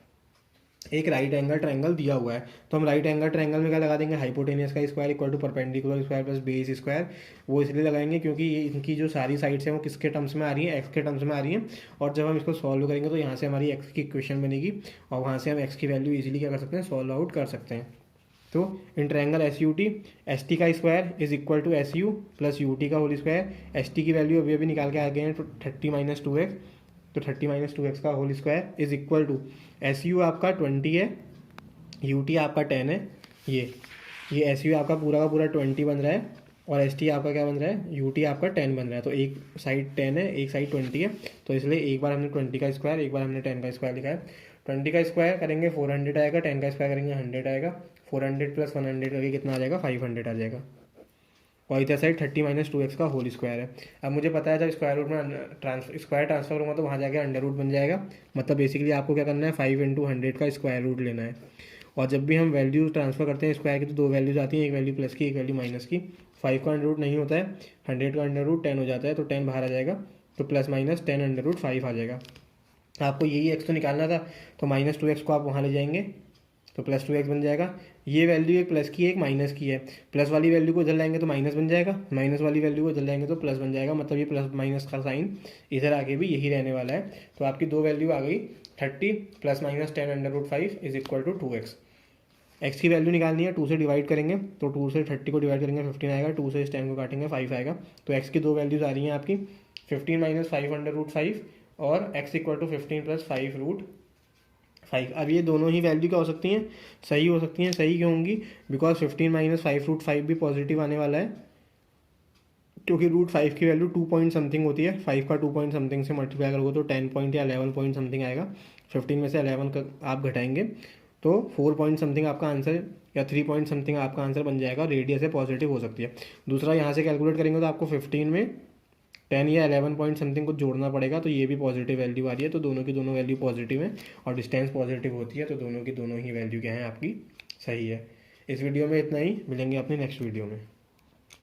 एक राइट एंगल ट्रायंगल दिया हुआ है। तो हम राइट एंगल ट्रायंगल में क्या लगा देंगे, हाइपोटेनियस का square equal to perpendicular square plus base square. वो इसलिए लगाएंगे क्योंकि ये इनकी जो सारी साइड्स हैं वो किसके टर्म्स में आ रही हैं, एक्स के टर्म्स में आ रही हैं, और जब हम इसको सॉल्व करेंगे तो यहाँ से हमारी एक्स की इक्वेशन बनेगी और वहाँ से हम एक्स की वैल्यू इजीली क्या कर सकते हैं, सॉल्व आउट कर सकते हैं। तो in triangle S U T, S T का square is equal to S U plus U T का होल स्क्वायर, एस टी की वैल्यू अभी अभी निकाल के आ गए हैं तो 30 माइनस 2x, तो 30 माइनस 2x का whole square is equal to S U आपका 20 है, यू टी आपका 10 है, ये एस यू आपका पूरा का पूरा 20 बन रहा है और एस टी आपका क्या बन रहा है, यू टी आपका 10 बन रहा है। तो एक साइड 10 है, एक साइड 20 है, तो इसलिए एक बार हमने 20 का स्क्वायर, एक बार हमने 10 का स्क्वायर लिखा है। 20 का स्क्वायर करेंगे 400 आएगा, 10 का स्क्वायर करेंगे 100 आएगा, 400 प्लस 100 करके कितना आ जाएगा, 500 आ जाएगा। और इधर साइड 30 माइनस 2x का होल स्क्वायर है। अब मुझे पता है जब स्क्वायर रूट में स्क्वायर ट्रांसफर होगा तो वहाँ जाके अंडर रूट बन जाएगा, मतलब बेसिकली आपको क्या करना है, 5 इंटू 100 का स्क्वायर रूट लेना है। और जब भी हम वैल्यू ट्रांसफर करते हैं स्क्वायर की तो दो वैल्यूज आती हैं, एक वैल्यू प्लस की, एक वैल्यू माइनस की। 5 का अंडर रूट नहीं होता है, 100 का अंडर रूट 10 हो जाता है, तो 10 बाहर आ जाएगा, तो प्लस माइनस 10 अंडर रूट 5 आ जाएगा। आपको यही एक्स तो निकालना था, तो माइनस 2x को आप वहाँ ले जाएंगे तो प्लस 2x बन जाएगा। ये वैल्यू एक प्लस की है, एक माइनस की है, प्लस वाली वैल्यू को इधर लाएंगे तो माइनस बन जाएगा, माइनस वाली वैल्यू को इधर लाएंगे तो प्लस बन जाएगा, मतलब ये प्लस माइनस का साइन इधर आगे भी यही रहने वाला है। तो आपकी दो वैल्यू आ गई, 30 plus minus 10 under root 5 is equal to 2x। X की वैल्यू निकालनी है, 2 से डिवाइड करेंगे तो 2 से 30 को डिवाइड करेंगे 15 आएगा, 2 से इस 10 को काटेंगे 5 आएगा। तो एक्स की दो वैल्यूज आ रही हैं आपकी 15 माइनस 5 अंडर रूट 5 और x equal to 15 plus 5 root 5। अब ये दोनों ही वैल्यू क्या हो सकती हैं, सही हो सकती हैं। सही क्यों होंगी, बिकॉज 15 माइनस 5 रूट 5 भी पॉजिटिव आने वाला है, क्योंकि रूट 5 की वैल्यू 2 पॉइंट समथिंग होती है, 5 का 2 पॉइंट समथिंग से मल्टीप्लाई करोगे तो 10 पॉइंट या 11 पॉइंट समथिंग आएगा। 15 में से 11 का आप घटाएंगे तो 4 पॉइंट समथिंग आपका आंसर या 3 पॉइंट समथिंग आपका आंसर बन जाएगा, रेडियस है पॉजिटिव हो सकती है। दूसरा यहाँ से कैलकुलेट करेंगे तो आपको 15 में 10 या 11 पॉइंट समथिंग कुछ जोड़ना पड़ेगा, तो ये भी पॉजिटिव वैल्यू आ रही है, तो दोनों की दोनों वैल्यू पॉजिटिव है और डिस्टेंस पॉजिटिव होती है, तो दोनों की दोनों ही वैल्यू क्या है आपकी सही है। इस वीडियो में इतना ही, मिलेंगे अपनी नेक्स्ट वीडियो में।